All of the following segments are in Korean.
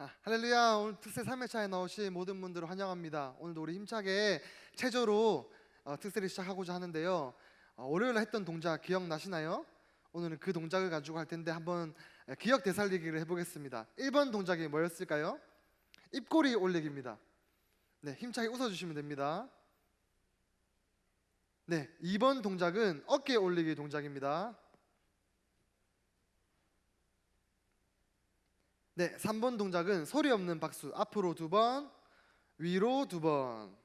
할렐루야. 오늘 특세 3회차에 나오신 모든 분들을 환영합니다. 오늘도 우리 힘차게 체조로 특세를 시작하고자 하는데요. 월요일에 했던 동작 기억나시나요? 오늘은 그 동작을 가지고 할 텐데 한번 기억 되살리기를 해보겠습니다. 1번 동작이 뭐였을까요? 입꼬리 올리기입니다. 네, 힘차게 웃어주시면 됩니다. 네, 2번 동작은 어깨 올리기 동작입니다. 네, 3번 동작은 소리 없는 박수. 앞으로 2번, 위로 2번.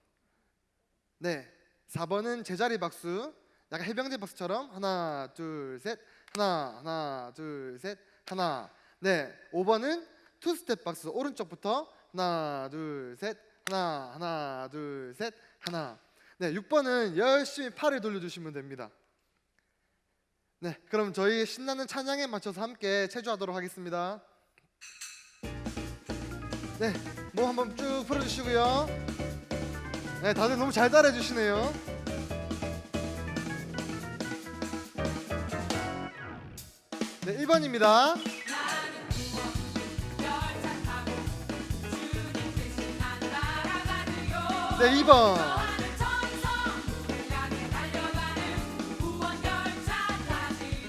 네, 4번은 제자리 박수. 약간 해병대 박수처럼 하나, 둘, 셋, 하나, 둘, 셋, 하나. 네, 5번은 투스텝 박수. 오른쪽부터 하나, 둘, 셋, 하나, 둘, 셋, 하나. 네, 6번은 열심히 팔을 돌려주시면 됩니다. 네, 그럼 저희 신나는 찬양에 맞춰서 함께 체조하도록 하겠습니다. 네, 몸 한번 쭉 풀어주시고요. 네, 다들 너무 잘 따라해 주시네요. 네, 1번입니다. 네, 2번.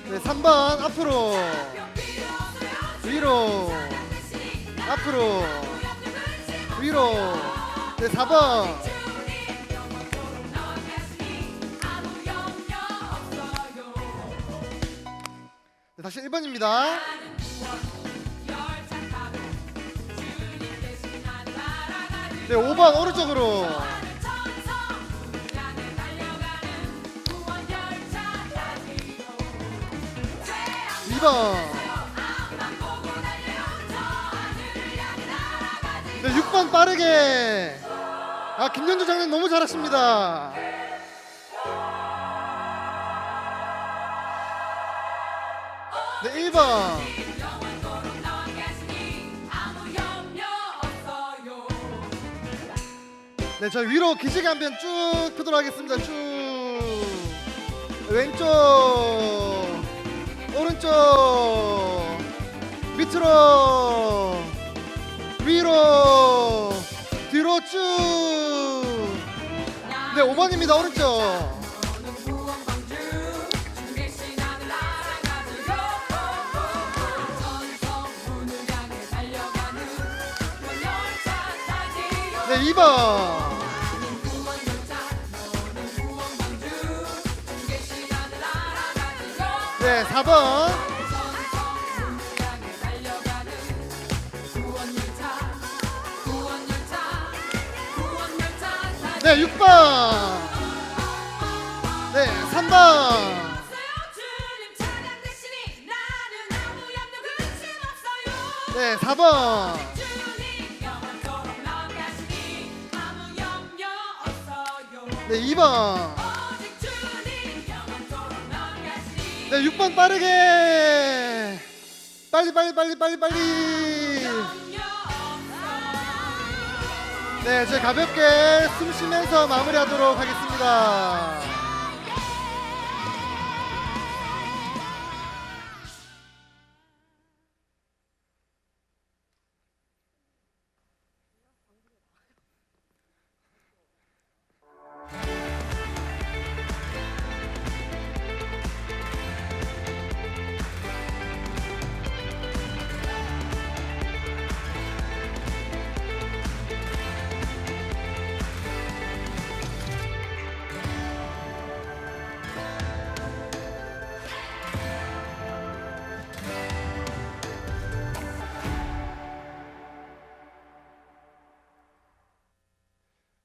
네, 3번 앞으로 위로 앞으로 위로. 네, 4번. 네, 다시 1번입니다. 네, 5번 오른쪽으로. 2번. 네, 6번 빠르게. 김연주 장님 너무 잘하십니다. 네, 1번. 네, 저희 위로 기지개 한 편 쭉 펴도록 하겠습니다. 쭉. 왼쪽, 오른쪽, 밑으로, 위로, 뒤로 쭉. 네, 5번입니다. 오른쪽. 네, 2번. 네, 4번. 네, 6번. 네, 3번. 네, 4번. 네, 2번. 네, 6번 빠르게. 빨리. 네, 이제 가볍게 숨 쉬면서 마무리하도록 하겠습니다.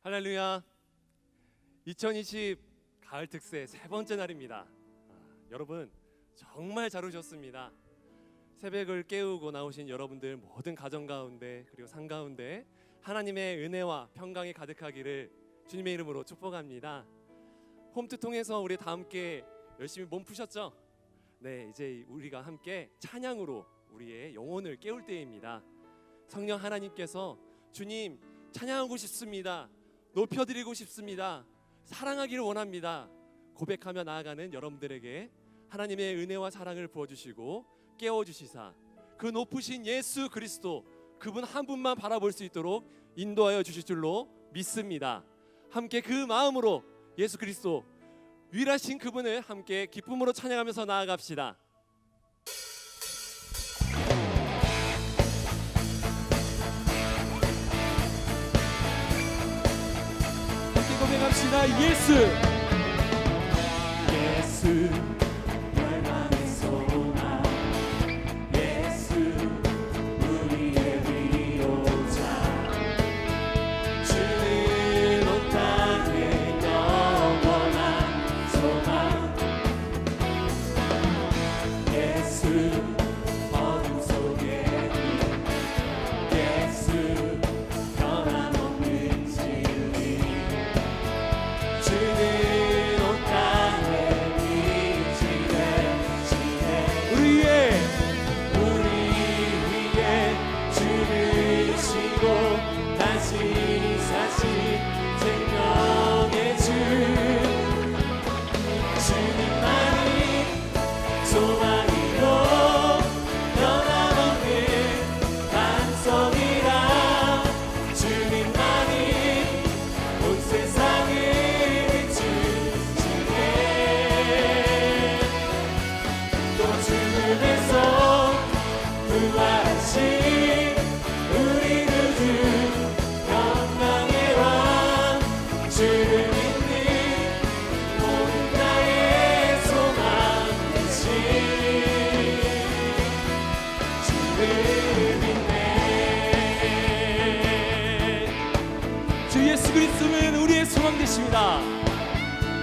할렐루야. 2020 가을 특세 세 번째 날입니다. 여러분 정말 잘 오셨습니다. 새벽을 깨우고 나오신 여러분들 모든 가정 가운데 그리고 상 가운데 하나님의 은혜와 평강이 가득하기를 주님의 이름으로 축복합니다. 홈트 통해서 우리 다 함께 열심히 몸 푸셨죠? 네, 이제 우리가 함께 찬양으로 우리의 영혼을 깨울 때입니다. 성령 하나님께서 주님 찬양하고 싶습니다. 높여드리고 싶습니다. 사랑하기를 원합니다. 고백하며 나아가는 여러분들에게 하나님의 은혜와 사랑을 부어주시고 깨워주시사 그 높으신 예수 그리스도 그분 한 분만 바라볼 수 있도록 인도하여 주실 줄로 믿습니다. 함께 그 마음으로 예수 그리스도 유일하신 그분을 함께 기쁨으로 찬양하면서 나아갑시다. 함께 고백합시다. 예수 열망의 소망 예수 우리의 위로자 주는 온 땅에 영원한 소망 예수 어둠 속에 예수 변함없는 진리 주는 온 땅에 빛이 되시네 우리 위에 주를 지고 다시 사신 생명의 주 주님만이 소망이요 변함없는 반석이라 주님만이 온 세상을 비추시네 또 죽음에서 부활하신 우리 구주 영광의 왕 주를 믿는 모든 나의 소망 되신 주를 믿네 주 예수 그리스도는 우리의 소망 되십니다.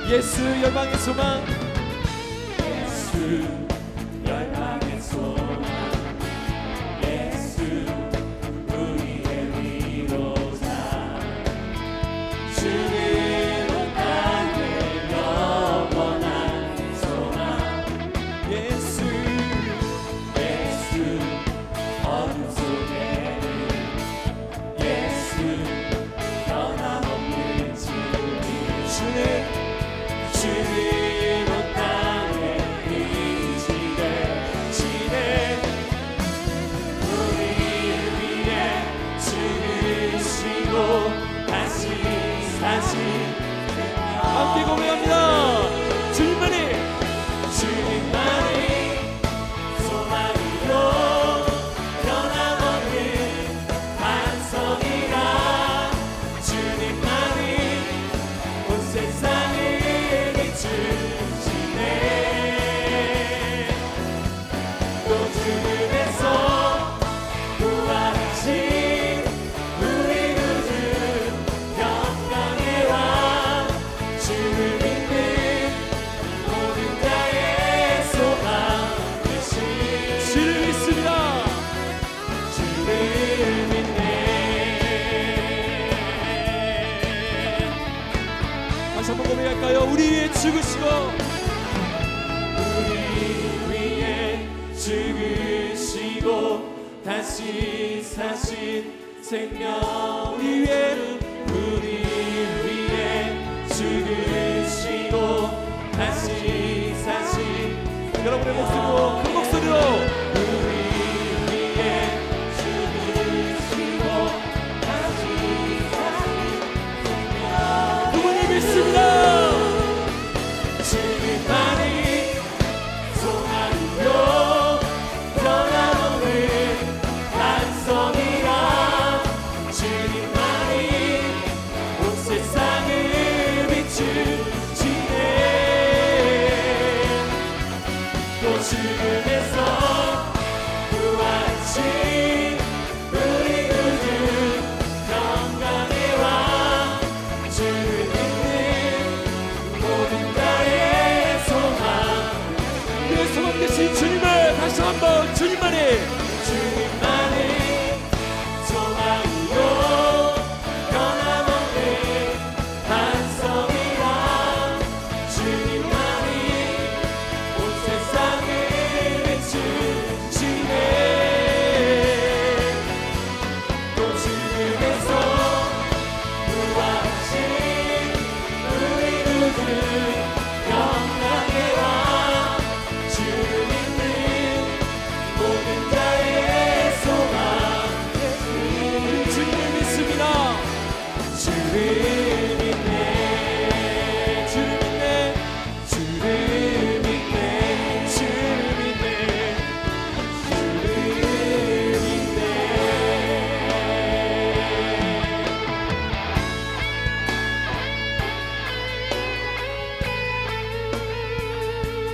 예수 열방의 소망 예수 열방의 소망 예수 우리의 위로자 주는 온 땅에 영원한 소망 예수 어둠 속에는 예수 변함없는 진리 주는 온 땅에 빛이 되시네 우리를 위해 죽으시고 다시 사신 함께 고백합니다. 주님만이 소망이요 변함없는 반석이라 주님만이 온 세상을 비추시네 또 죽음에서 부활하신 우리 구주 영광의 왕 주를 믿는 모든 자의 소망 되신 주를 믿습니다. 주를 믿네 다시 한번 고백할까요? 우리 위해 죽으시고 우리 위해 죽으시고 다시 사신 생명 우리 위해 죽으시고 다시 사신 여러분의 목소리로 큰 목소리로 우리 위해 죽으시고 다시 사신 생명 그분을 믿습니다. 주님만이 소망이요 변함없는 반석이라 주님만이 온 세상을 비추시네 또 죽음에서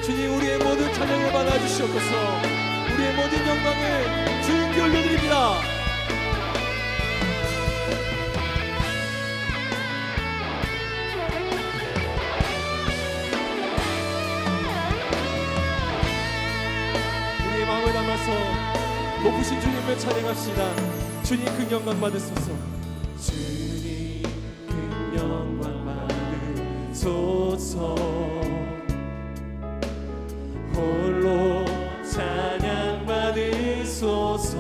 주님, 우리의 모든 찬양을 받아주시옵소서. 우리의 모든 영광을 주님께 올려드립니다. 우리의 마음을 담아서 높으신 주님을 찬양합시다. 주님 그 영광 받으소서. 주님 그 영광 받으소서. 홀로 찬양 받으소서.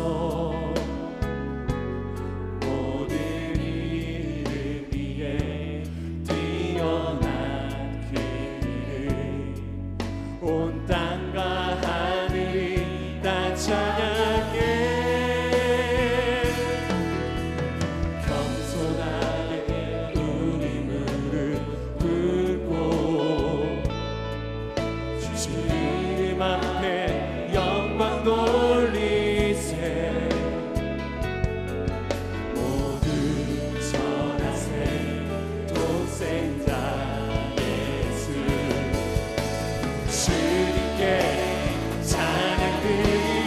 모든 이름 위에 뛰어난 그 이름, 온 땅과 하늘이 다 찬양해. 겸손하게 우리 무릎 꿇고 주님 앞에 영광 돌리세. 모두 전하세. 독생자 예수 주님께 찬양 드리리.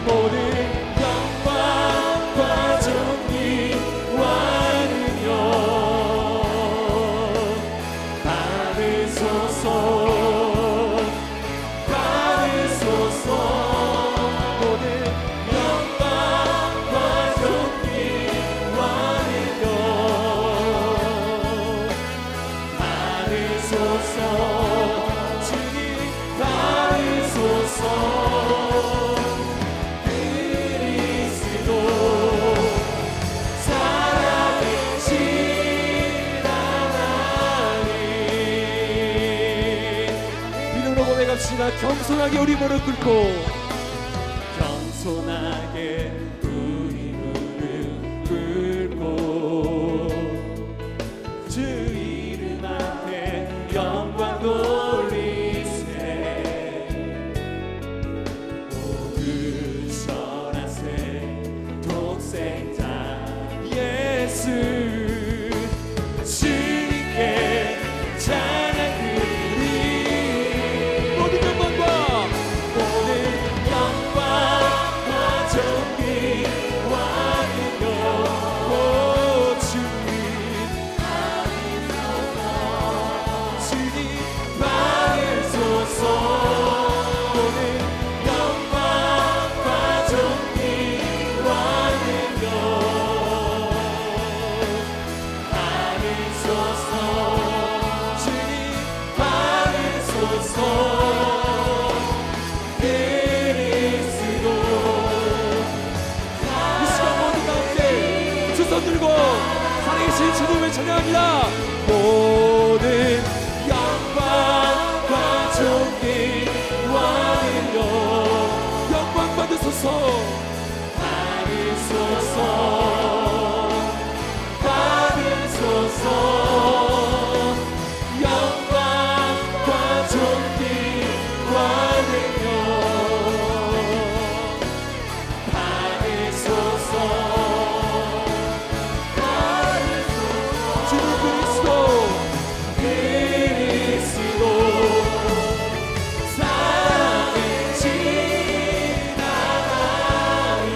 모든 영광과 존귀와 능력 받으소서. 받으소서. 모든 영광과 존귀와 능력 받으소서. 주님 받으소서. 그리스도 살아계신 하나님. 이름으로 고백합시다. 겸손하게 우리 무릎 꿇고, 겸손하게 우리 무릎 꿇고 주 이름 앞에 영광 돌리세. 모두 전하세. 독생자 예수 주님께 찬양 드리리. 모든 영광과 존귀와 능력 오 주님 받으소서. 모든 영광과 존귀와 능력 받으소서. 주님 받으소서. 그리스도 이 시간 모든 가운데 두 손 들고 살아계신 주님을 찬양합니다. 모든 영광과 존귀와 능력 영광 받으소서. 받으소서. 받으소서. 영광과 존귀와 능력 받으소서. 주님 그리스도 살아계신 하나님.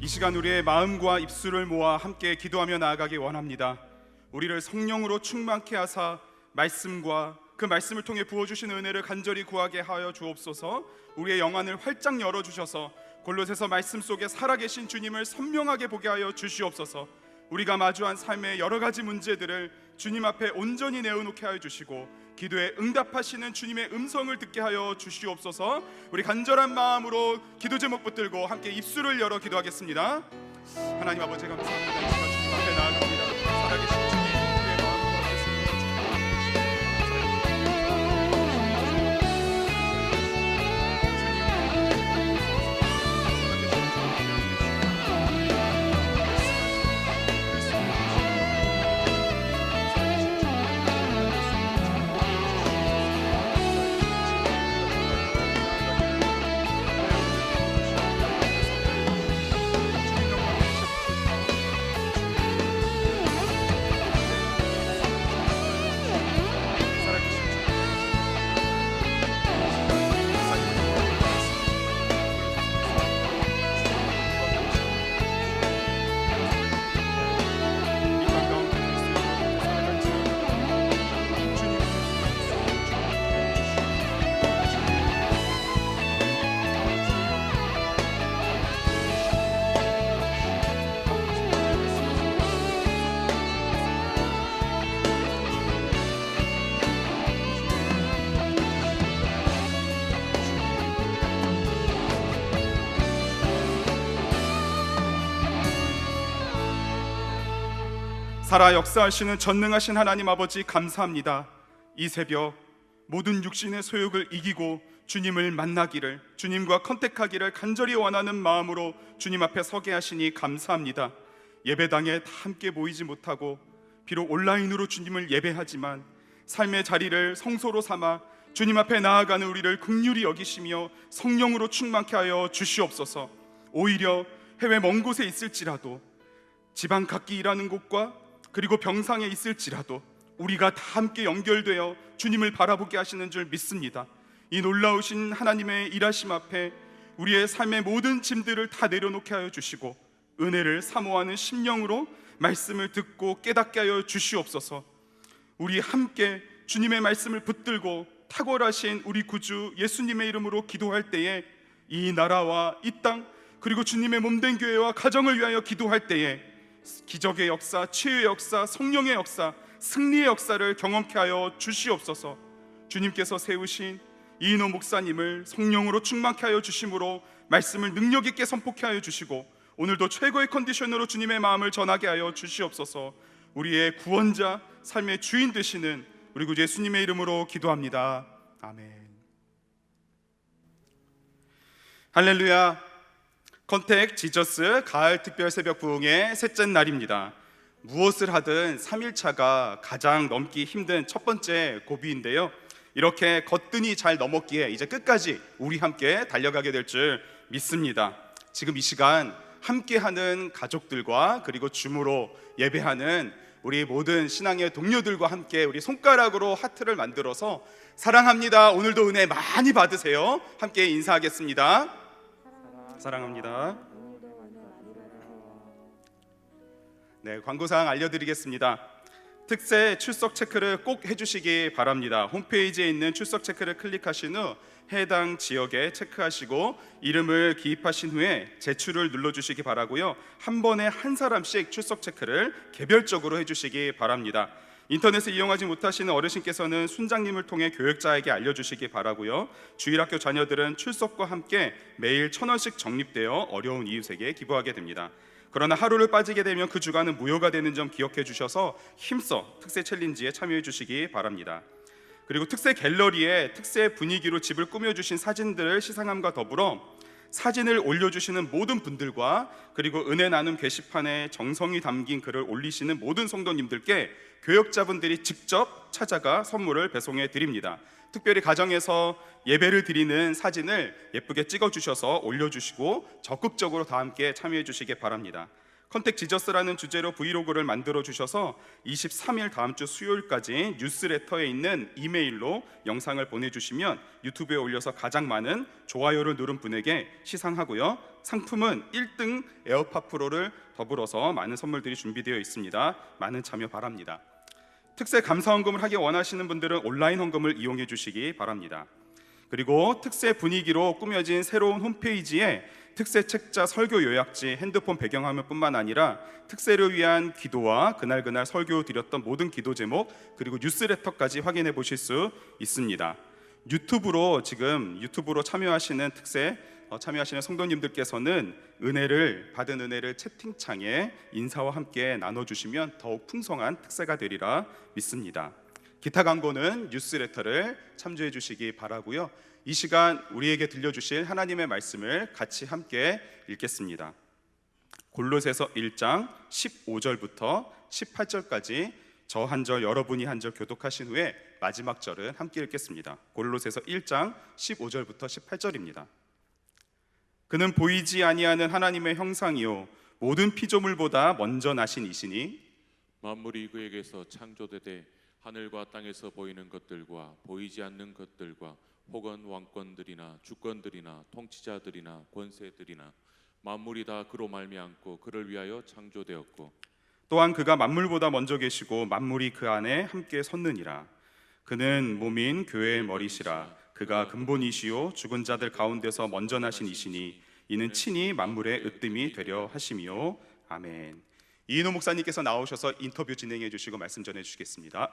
이 시간 우리의 마음과 입술을 모아 함께 기도하며 나아가기 원합니다. 우리를 성령으로 충만케 하사 말씀과 그 말씀을 통해 부어주신 은혜를 간절히 구하게 하여 주옵소서. 우리의 영안을 활짝 열어주셔서 골로새서 말씀 속에 살아계신 주님을 선명하게 보게 하여 주시옵소서. 우리가 마주한 삶의 여러 가지 문제들을 주님 앞에 온전히 내어놓게 하여 주시고 기도에 응답하시는 주님의 음성을 듣게 하여 주시옵소서. 우리 간절한 마음으로 기도 제목 붙들고 함께 입술을 열어 기도하겠습니다. 하나님 아버지 감사합니다. 이 시간 주님 앞에 나아갑니다. 살아계신 주님, 우리의 마음과 뜻을 살아 역사하시는 전능하신 하나님 아버지 감사합니다. 이 새벽 모든 육신의 소욕을 이기고 주님을 만나기를, 주님과 컨택하기를 간절히 원하는 마음으로 주님 앞에 서게 하시니 감사합니다. 예배당에 다 함께 모이지 못하고 비록 온라인으로 주님을 예배하지만 삶의 자리를 성소로 삼아 주님 앞에 나아가는 우리를 긍휼히 여기시며 성령으로 충만케 하여 주시옵소서. 오히려 해외 먼 곳에 있을지라도, 지방 각기 일하는 곳과 그리고 병상에 있을지라도 우리가 다 함께 연결되어 주님을 바라보게 하시는 줄 믿습니다. 이 놀라우신 하나님의 일하심 앞에 우리의 삶의 모든 짐들을 다 내려놓게 하여 주시고 은혜를 사모하는 심령으로 말씀을 듣고 깨닫게 하여 주시옵소서. 우리 함께 주님의 말씀을 붙들고 탁월하신 우리 구주 예수님의 이름으로 기도할 때에 이 나라와 이 땅 그리고 주님의 몸된 교회와 가정을 위하여 기도할 때에 기적의 역사, 치유의 역사, 성령의 역사, 승리의 역사를 경험케 하여 주시옵소서. 주님께서 세우신 이인호 목사님을 성령으로 충만케 하여 주심으로 말씀을 능력 있게 선포케 하여 주시고 오늘도 최고의 컨디션으로 주님의 마음을 전하게 하여 주시옵소서. 우리의 구원자, 삶의 주인 되시는 우리 구주 예수님의 이름으로 기도합니다. 아멘. 할렐루야. 컨택 지저스 가을 특별 새벽 부흥의 셋째 날입니다. 무엇을 하든 3일차가 가장 넘기 힘든 첫 번째 고비인데요. 이렇게 거뜬히 잘 넘었기에 이제 끝까지 우리 함께 달려가게 될 줄 믿습니다. 지금 이 시간 함께하는 가족들과 그리고 줌으로 예배하는 우리 모든 신앙의 동료들과 함께 우리 손가락으로 하트를 만들어서 사랑합니다, 오늘도 은혜 많이 받으세요, 함께 인사하겠습니다. 사랑합니다. 네, 광고사항 알려드리겠습니다. 특세 출석 체크를 꼭 해주시기 바랍니다. 홈페이지에 있는 출석 체크를 클릭하신 후 해당 지역에 체크하시고 이름을 기입하신 후에 제출을 눌러주시기 바라고요. 한 번에 한 사람씩 출석 체크를 개별적으로 해주시기 바랍니다. 인터넷을 이용하지 못하시는 어르신께서는 순장님을 통해 교육자에게 알려주시기 바라고요. 주일학교 자녀들은 출석과 함께 매일 1,000원씩 적립되어 어려운 이웃에게 기부하게 됩니다. 그러나 하루를 빠지게 되면 그 주간은 무효가 되는 점 기억해 주셔서 힘써 특세 챌린지에 참여해 주시기 바랍니다. 그리고 특세 갤러리에 특세 분위기로 집을 꾸며주신 사진들을 시상함과 더불어 사진을 올려주시는 모든 분들과 그리고 은혜 나눔 게시판에 정성이 담긴 글을 올리시는 모든 성도님들께 교역자분들이 직접 찾아가 선물을 배송해 드립니다. 특별히 가정에서 예배를 드리는 사진을 예쁘게 찍어주셔서 올려주시고 적극적으로 다 함께 참여해 주시기 바랍니다. 컨택 지저스라는 주제로 브이로그를 만들어 주셔서 23일 다음 주 수요일까지 뉴스레터에 있는 이메일로 영상을 보내주시면 유튜브에 올려서 가장 많은 좋아요를 누른 분에게 시상하고요. 상품은 1등 에어팟 프로를 더불어서 많은 선물들이 준비되어 있습니다. 많은 참여 바랍니다. 특세 감사 헌금을 하기 원하시는 분들은 온라인 헌금을 이용해 주시기 바랍니다. 그리고 특세 분위기로 꾸며진 새로운 홈페이지에 특세 책자 설교 요약지, 핸드폰 배경화면뿐만 아니라 특세를 위한 기도와 그날 설교 드렸던 모든 기도 제목 그리고 뉴스레터까지 확인해 보실 수 있습니다. 유튜브로 참여하시는 특세 참여하시는 성도님들께서는 받은 은혜를 채팅창에 인사와 함께 나눠주시면 더욱 풍성한 특세가 되리라 믿습니다. 기타 광고는 뉴스레터를 참조해 주시기 바라고요. 이 시간 우리에게 들려주실 하나님의 말씀을 같이 함께 읽겠습니다. 골로새서 1장 15절부터 18절까지 저 한 절 여러분이 한 절 교독하신 후에 마지막 절은 함께 읽겠습니다. 골로새서 1장 15절부터 18절입니다. 그는 보이지 아니하는 하나님의 형상이요 모든 피조물보다 먼저 나신 이시니 만물이 그에게서 창조되되 하늘과 땅에서 보이는 것들과 보이지 않는 것들과 혹은 왕권들이나 주권들이나 통치자들이나 권세들이나 만물이 다 그로 말미암고 그를 위하여 창조되었고 또한 그가 만물보다 먼저 계시고 만물이 그 안에 함께 섰느니라. 그는 몸인 교회의 머리시라. 그가 근본이시요 죽은 자들 가운데서 먼저 나신 이시니 이는 친히 만물의 으뜸이 되려 하심이요. 아멘. 이인호 목사님께서 나오셔서 인터뷰 진행해 주시고 말씀 전해 주시겠습니다.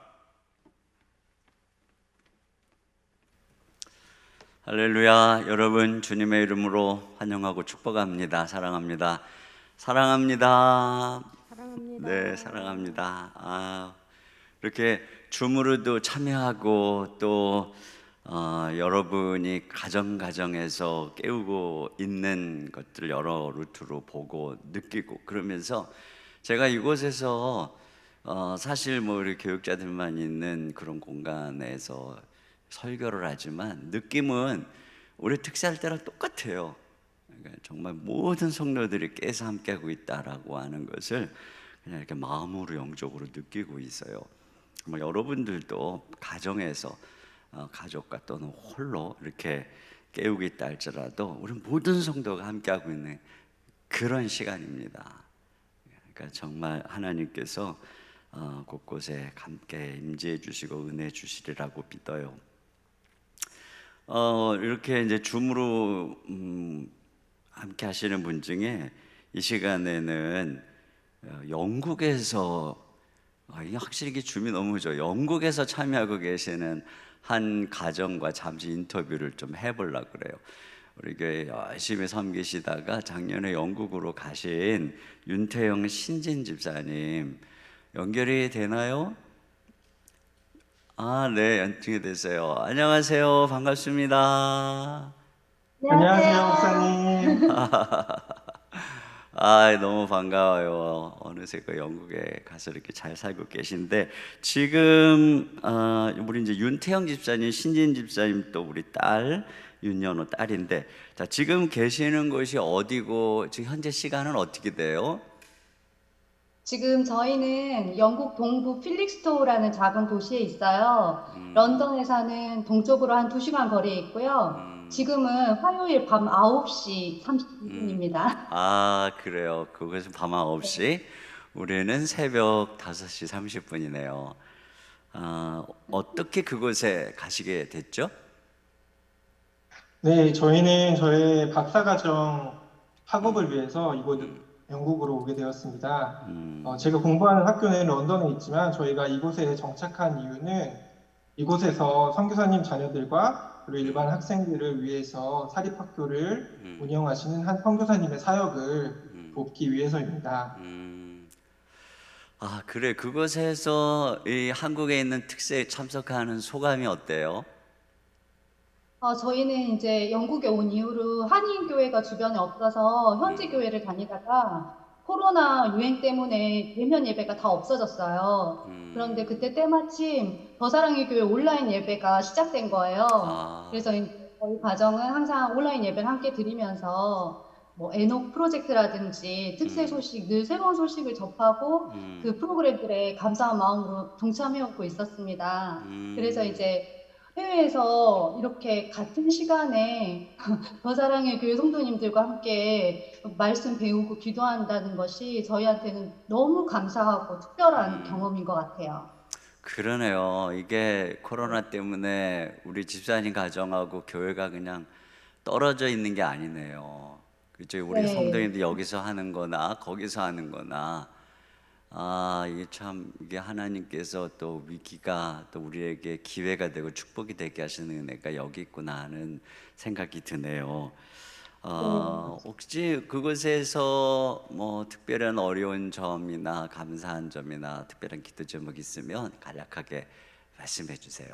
할렐루야. 여러분 주님의 이름으로 환영하고 축복합니다. 사랑합니다. 사랑합니다. 사랑합니다. 네, 사랑합니다. 이렇게 줌으로도 참여하고 또 여러분이 가정에서 깨우고 있는 것들 여러 루트로 보고 느끼고 그러면서 제가 이곳에서 사실 뭐 우리 교육자들만 있는 그런 공간에서 설교를 하지만 느낌은 우리 특사할 때랑 똑같아요. 그러니까 정말 모든 성도들이 깨서 함께하고 있다라고 하는 것을 그냥 이렇게 마음으로 영적으로 느끼고 있어요. 정말 여러분들도 가정에서 가족과 또는 홀로 이렇게 깨우고 있다 할지라도 우리 모든 성도가 함께하고 있는 그런 시간입니다. 그러니까 정말 하나님께서 곳곳에 함께 임재해 주시고 은혜 주시리라고 믿어요. 이렇게 이제 줌으로 함께 하시는 분 중에 이 시간에는 영국에서 이게 확실히 이게 줌이 너무 좋아요. 영국에서 참여하고 계시는 한 가정과 잠시 인터뷰를 좀 해보려고 그래요. 우리 교회 열심히 섬기시다가 작년에 영국으로 가신 윤태영 신진 집사님 연결이 되나요? 네, 연결이 됐어요. 안녕하세요. 반갑습니다. 안녕하세요, 목사님. 너무 반가워요. 어느새 그 영국에 가서 이렇게 잘 살고 계신데 지금 우리 이제 윤태영 집사님, 신진 집사님 또 우리 딸 윤연호 딸인데 자 지금 계시는 곳이 어디고 지금 현재 시간은 어떻게 돼요? 지금 저희는 영국 동부 필릭스토우라는 작은 도시에 있어요. 런던에 사는 동쪽으로 한 2시간 거리에 있고요. 지금은 화요일 밤 9시 30분입니다. 그래요. 그것은 밤 9시 우리는 새벽 5시 30분이네요. 어떻게 그곳에 가시게 됐죠? 네, 저희는 저의 박사과정 학업을 위해서 이곳 영국으로 오게 되었습니다. 제가 공부하는 학교는 런던에 있지만 저희가 이곳에 정착한 이유는 이곳에서 선교사님 자녀들과 그리고 일반 학생들을 위해서 사립학교를 운영하시는 한 선교사님의 사역을 돕기 위해서입니다. 그래. 그곳에서 이 한국에 있는 특세에 참석하는 소감이 어때요? 저희는 이제 영국에 온 이후로 한인교회가 주변에 없어서 현지 교회를 다니다가 코로나 유행 때문에 대면 예배가 다 없어졌어요. 그런데 그때 때마침 더사랑의 교회 온라인 예배가 시작된 거예요. 그래서 이제 저희 가정은 항상 온라인 예배를 함께 드리면서 뭐 에녹 프로젝트라든지 특세 소식, 늘 새로운 소식을 접하고 그 프로그램들에 감사한 마음으로 동참해오고 있었습니다. 그래서 이제 해외에서 이렇게 같은 시간에 더사랑의 교회 성도님들과 함께 말씀 배우고 기도한다는 것이 저희한테는 너무 감사하고 특별한 경험인 것 같아요. 그러네요. 이게 코로나 때문에 우리 집사님 가정하고 교회가 그냥 떨어져 있는 게 아니네요. 그죠? 우리 네. 성도님들 여기서 하는 거나 거기서 하는 거나 이게 하나님께서 또 위기가 또 우리에게 기회가 되고 축복이 되게 하시는 은혜가 여기 있구나 하는 생각이 드네요. 혹시 그곳에서 뭐 특별한 어려운 점이나 감사한 점이나 특별한 기도 제목 있으면 간략하게 말씀해 주세요.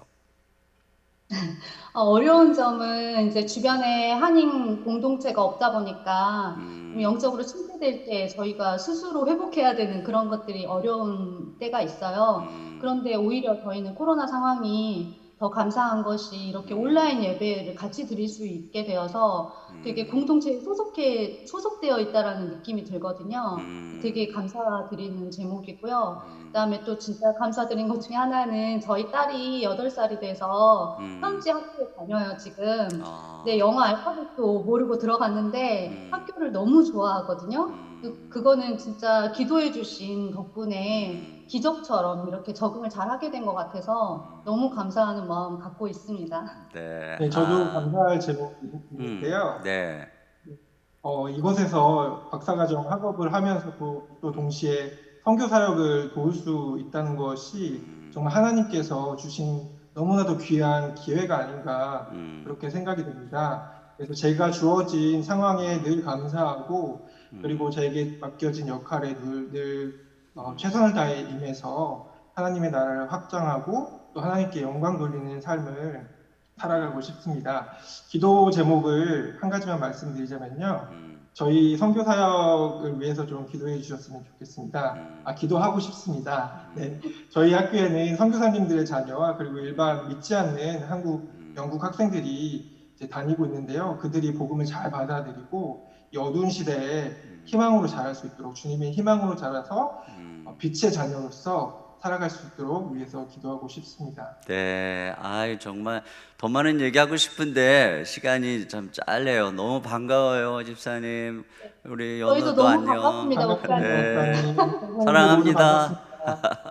어려운 점은 이제 주변에 한인 공동체가 없다 보니까 영적으로 침체될 때 저희가 스스로 회복해야 되는 그런 것들이 어려운 때가 있어요. 그런데 오히려 저희는 코로나 상황이 더 감사한 것이 이렇게 온라인 예배를 같이 드릴 수 있게 되어서 되게 공동체에 소속되어 있다라는 느낌이 들거든요. 되게 감사드리는 제목이고요. 그다음에 또 진짜 감사드린 것 중에 하나는 저희 딸이 8살이 돼서 현지 학교에 다녀요, 지금. 근데 영어 알파벳도 모르고 들어갔는데 학교를 너무 좋아하거든요. 그거는 진짜 기도해 주신 덕분에 기적처럼 이렇게 적응을 잘 하게 된 것 같아서 너무 감사하는 마음 갖고 있습니다. 네. 네, 저도 감사할 제목이 있는데요. 네. 이곳에서 박사과정 학업을 하면서도 또 동시에 선교 사역을 도울 수 있다는 것이 정말 하나님께서 주신 너무나도 귀한 기회가 아닌가 그렇게 생각이 됩니다. 그래서 제가 주어진 상황에 늘 감사하고 그리고 저에게 맡겨진 역할에 늘 최선을 다해 임해서 하나님의 나라를 확장하고 또 하나님께 영광 돌리는 삶을 살아가고 싶습니다. 기도 제목을 한 가지만 말씀드리자면요. 저희 선교 사역을 위해서 좀 기도해 주셨으면 좋겠습니다. 기도하고 싶습니다. 네. 저희 학교에는 선교사님들의 자녀와 그리고 일반 믿지 않는 영국 학생들이 이제 다니고 있는데요. 그들이 복음을 잘 받아들이고 이 어두운 시대에 희망으로 자랄 수 있도록, 주님의 희망으로 자라서 빛의 자녀로서 살아갈 수 있도록 위해서 기도하고 싶습니다. 네, 정말 더 많은 얘기하고 싶은데 시간이 좀 짧네요. 너무 반가워요, 집사님. 우리 저희도 연호도 너무 안녕. 반갑습니다, 목사님. 네. 목사님. 사랑합니다.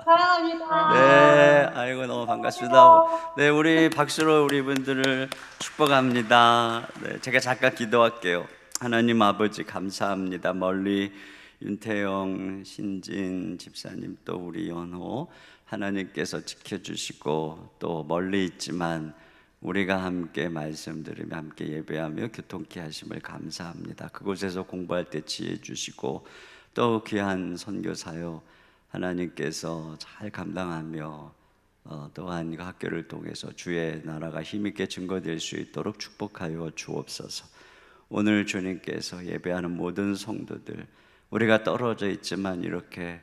사랑합니다. 네, 아이고 너무 반갑습니다. 네, 우리 박수로 우리 분들을 축복합니다. 네, 제가 잠깐 기도할게요. 하나님 아버지 감사합니다. 멀리 윤태영, 신진 집사님 또 우리 연호 하나님께서 지켜주시고 또 멀리 있지만 우리가 함께 말씀 들으며 함께 예배하며 교통케 하심을 감사합니다. 그곳에서 공부할 때 지혜 주시고 또 귀한 선교 사역 하나님께서 잘 감당하며 또한 그 학교를 통해서 주의 나라가 힘있게 증거될 수 있도록 축복하여 주옵소서. 오늘 주님께서 예배하는 모든 성도들, 우리가 떨어져 있지만 이렇게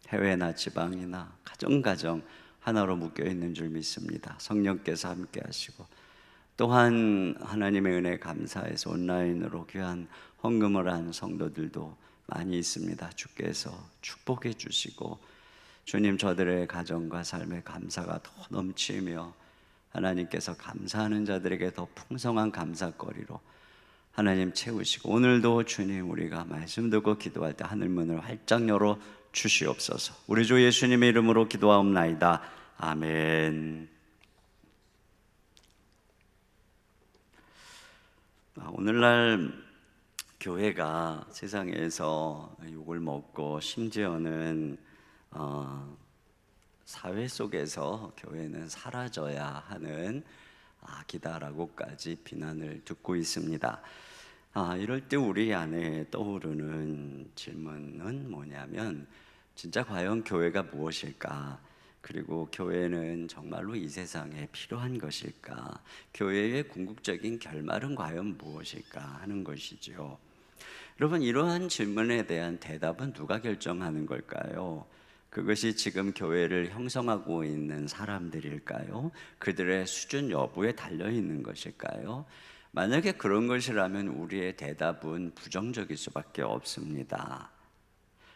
해외나 지방이나 가정 하나로 묶여 있는 줄 믿습니다. 성령께서 함께 하시고 또한 하나님의 은혜 감사해서 온라인으로 귀한 헌금을 한 성도들도 많이 있습니다. 주께서 축복해 주시고 주님 저들의 가정과 삶의 감사가 더 넘치며 하나님께서 감사하는 자들에게 더 풍성한 감사거리로 하나님 채우시고 오늘도 주님 우리가 말씀 듣고 기도할 때 하늘 문을 활짝 열어 주시옵소서. 우리 주 예수님의 이름으로 기도하옵나이다. 아멘. 오늘날 교회가 세상에서 욕을 먹고 심지어는 사회 속에서 교회는 사라져야 하는 악이다라고까지 비난을 듣고 있습니다. 이럴 때 우리 안에 떠오르는 질문은 뭐냐면 진짜 과연 교회가 무엇일까? 그리고 교회는 정말로 이 세상에 필요한 것일까? 교회의 궁극적인 결말은 과연 무엇일까 하는 것이죠. 여러분, 이러한 질문에 대한 대답은 누가 결정하는 걸까요? 그것이 지금 교회를 형성하고 있는 사람들일까요? 그들의 수준 여부에 달려 있는 것일까요? 만약에 그런 것이라면 우리의 대답은 부정적일 수밖에 없습니다.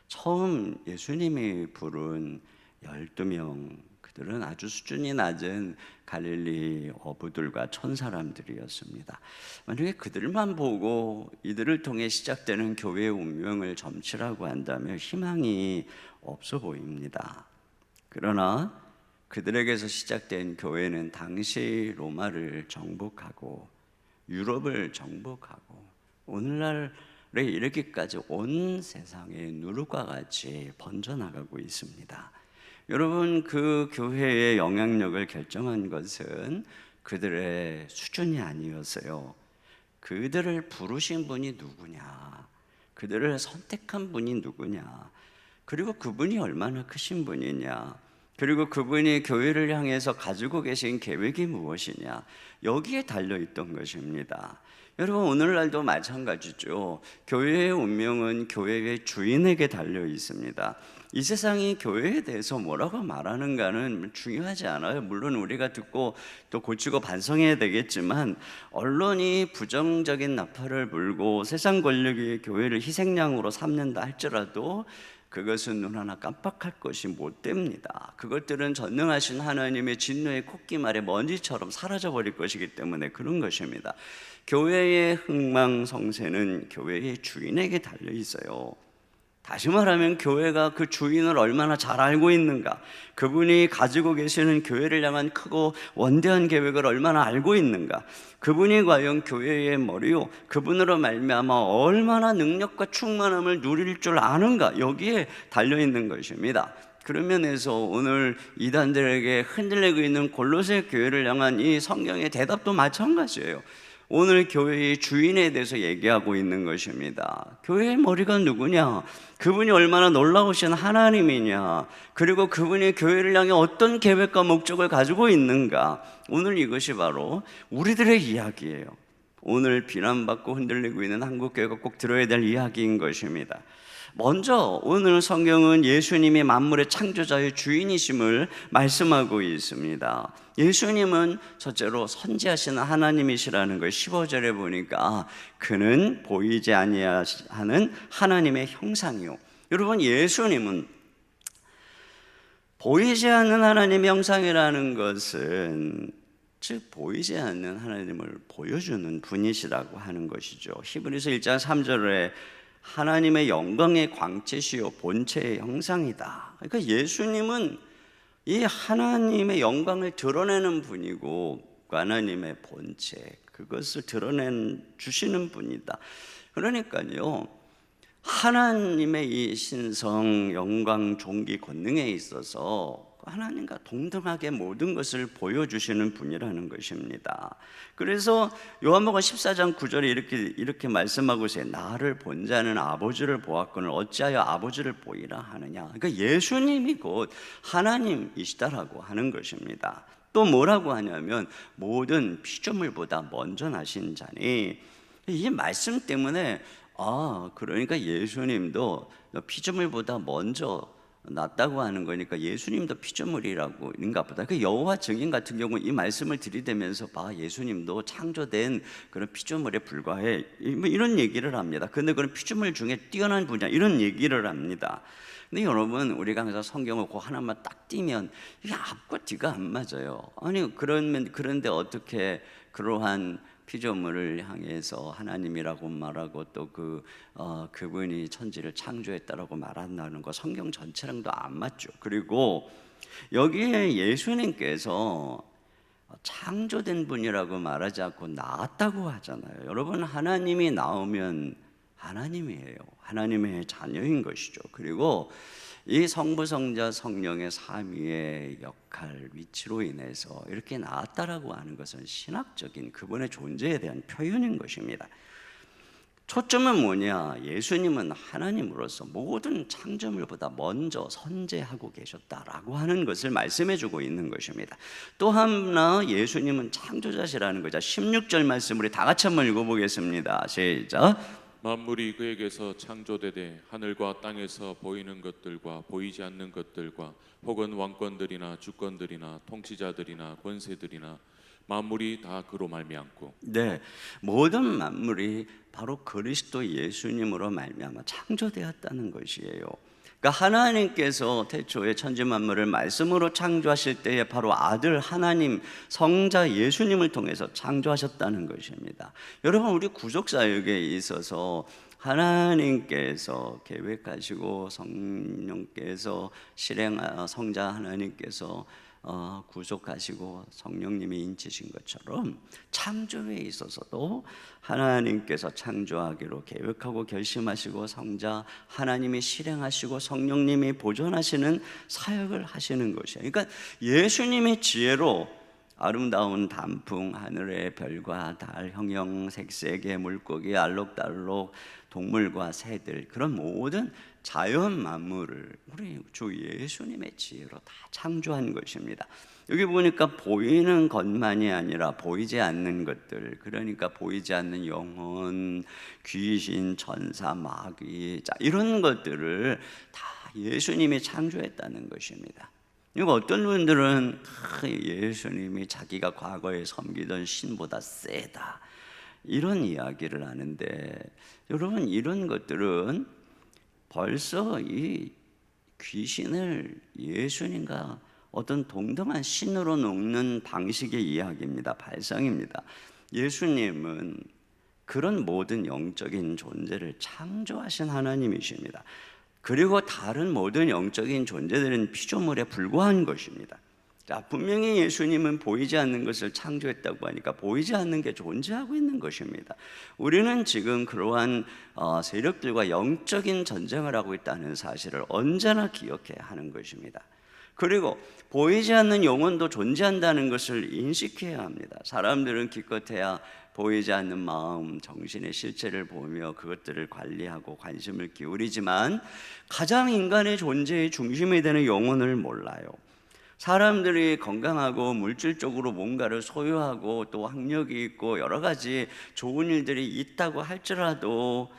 처음 예수님이 부른 12명, 그들은 아주 수준이 낮은 갈릴리 어부들과 천사람들이었습니다. 만약에 그들만 보고 이들을 통해 시작되는 교회의 운명을 점치라고 한다면 희망이 없어 보입니다. 그러나 그들에게서 시작된 교회는 당시 로마를 정복하고 유럽을 정복하고 오늘날에 이르기까지 온 세상에 누룩과 같이 번져나가고 있습니다. 여러분, 그 교회의 영향력을 결정한 것은 그들의 수준이 아니었어요. 그들을 부르신 분이 누구냐, 그들을 선택한 분이 누구냐, 그리고 그분이 얼마나 크신 분이냐, 그리고 그분이 교회를 향해서 가지고 계신 계획이 무엇이냐, 여기에 달려있던 것입니다. 여러분, 오늘날도 마찬가지죠. 교회의 운명은 교회의 주인에게 달려 있습니다. 이 세상이 교회에 대해서 뭐라고 말하는가는 중요하지 않아요. 물론 우리가 듣고 또 고치고 반성해야 되겠지만 언론이 부정적인 나팔을 불고 세상 권력이 교회를 희생양으로 삼는다 할지라도 그것은 눈 하나 깜빡할 것이 못 됩니다. 그것들은 전능하신 하나님의 진노의 콧기말에 먼지처럼 사라져버릴 것이기 때문에 그런 것입니다. 교회의 흥망성쇠는 교회의 주인에게 달려 있어요. 다시 말하면 교회가 그 주인을 얼마나 잘 알고 있는가, 그분이 가지고 계시는 교회를 향한 크고 원대한 계획을 얼마나 알고 있는가, 그분이 과연 교회의 머리요, 그분으로 말미암아 얼마나 능력과 충만함을 누릴 줄 아는가, 여기에 달려있는 것입니다. 그런 면에서 오늘 이단들에게 흔들리고 있는 골로새 교회를 향한 이 성경의 대답도 마찬가지예요. 오늘 교회의 주인에 대해서 얘기하고 있는 것입니다. 교회의 머리가 누구냐? 그분이 얼마나 놀라우신 하나님이냐? 그리고 그분이 교회를 향해 어떤 계획과 목적을 가지고 있는가? 오늘 이것이 바로 우리들의 이야기예요. 오늘 비난받고 흔들리고 있는 한국교회가 꼭 들어야 될 이야기인 것입니다. 먼저 오늘 성경은 예수님이 만물의 창조자의 주인이심을 말씀하고 있습니다. 예수님은 첫째로 선지하시는 하나님이시라는 걸 15절에 보니까 그는 보이지 아니하는 하나님의 형상이요. 여러분, 예수님은 보이지 않는 하나님의 형상이라는 것은 즉 보이지 않는 하나님을 보여주는 분이시라고 하는 것이죠. 히브리서 1장 3절에 하나님의 영광의 광채시요 본체의 형상이다. 그러니까 예수님은 이 하나님의 영광을 드러내는 분이고 하나님의 본체, 그것을 드러내 주시는 분이다. 그러니까요, 하나님의 이 신성, 영광, 존귀, 권능에 있어서 하나님과 동등하게 모든 것을 보여주시는 분이라는 것입니다. 그래서 요한복음 14장 9절에 이렇게 말씀하고 있어요. 나를 본 자는 아버지를 보았거늘 어찌하여 아버지를 보이라 하느냐. 그러니까 예수님이 곧 하나님이시다라고 하는 것입니다. 또 뭐라고 하냐면 모든 피조물보다 먼저 나신 자니, 이 말씀 때문에 그러니까 예수님도 피조물보다 먼저 낫다고 하는 거니까 예수님도 피조물이라고 인가 보다. 그 여호와 증인 같은 경우는 이 말씀을 들이대면서 예수님도 창조된 그런 피조물에 불과해, 이런 얘기를 합니다. 근데 그런 피조물 중에 뛰어난 분야, 이런 얘기를 합니다. 근데 여러분, 우리가 항상 성경을 그 하나만 딱 띄면 이게 앞과 뒤가 안 맞아요. 아니 그런데 어떻게 그러한 피조물을 향해서 하나님이라고 말하고 또 그분이 천지를 창조했다라고 말한다는 거 성경 전체랑도 안 맞죠. 그리고 여기에 예수님께서 창조된 분이라고 말하지 않고 나았다고 하잖아요. 여러분, 하나님이 나오면 하나님이에요. 하나님의 자녀인 것이죠. 그리고 이 성부, 성자, 성령의 삼위의 역할, 위치로 인해서 이렇게 나왔다라고 하는 것은 신학적인 그분의 존재에 대한 표현인 것입니다. 초점은 뭐냐? 예수님은 하나님으로서 모든 창조물보다 먼저 선재하고 계셨다라고 하는 것을 말씀해주고 있는 것입니다. 또 하나, 예수님은 창조자시라는 거죠. 16절 말씀 우리 다 같이 한번 읽어보겠습니다. 시작. 만물이 그에게서 창조되되 하늘과 땅에서 보이는 것들과 보이지 않는 것들과 혹은 왕권들이나 주권들이나 통치자들이나 권세들이나 만물이 다 그로 말미암고. 네, 모든 만물이 바로 그리스도 예수님으로 말미암아 창조되었다는 것이에요. 그러니까 하나님께서 태초에 천지 만물을 말씀으로 창조하실 때에 바로 아들 하나님 성자 예수님을 통해서 창조하셨다는 것입니다. 여러분, 우리 구속 사역에 있어서 하나님께서 계획하시고 성령께서 성자 하나님께서 구속하시고 성령님이 인치신 것처럼 창조에 있어서도 하나님께서 창조하기로 계획하고 결심하시고 성자 하나님이 실행하시고 성령님이 보존하시는 사역을 하시는 것이에요. 그러니까 예수님의 지혜로 아름다운 단풍, 하늘의 별과 달, 형형색색의 물고기, 알록달록 동물과 새들, 그런 모든 자연 만물을 우리 주 예수님의 지혜로 다 창조한 것입니다. 여기 보니까 보이는 것만이 아니라 보이지 않는 것들, 그러니까 보이지 않는 영혼, 귀신, 천사, 마귀, 이런 것들을 다 예수님이 창조했다는 것입니다. 그리고 어떤 분들은 예수님이 자기가 과거에 섬기던 신보다 세다, 이런 이야기를 하는데, 여러분, 이런 것들은 벌써 이 귀신을 예수님과 어떤 동등한 신으로 놓는 방식의 이야기입니다. 발상입니다. 예수님은 그런 모든 영적인 존재를 창조하신 하나님이십니다. 그리고 다른 모든 영적인 존재들은 피조물에 불과한 것입니다. 자, 분명히 예수님은 보이지 않는 것을 창조했다고 하니까 보이지 않는 게 존재하고 있는 것입니다. 우리는 지금 그러한 세력들과 영적인 전쟁을 하고 있다는 사실을 언제나 기억해야 하는 것입니다. 그리고 보이지 않는 영혼도 존재한다는 것을 인식해야 합니다. 사람들은 기껏해야 보이지 않는 마음, 정신의 실체를 보며 그것들을 관리하고 관심을 기울이지만 가장 인간의 존재의 중심이 되는 영혼을 몰라요. 사람들이 건강하고 물질적으로 뭔가를 소유하고 또 학력이 있고 여러 가지 좋은 일들이 있다고 할지라도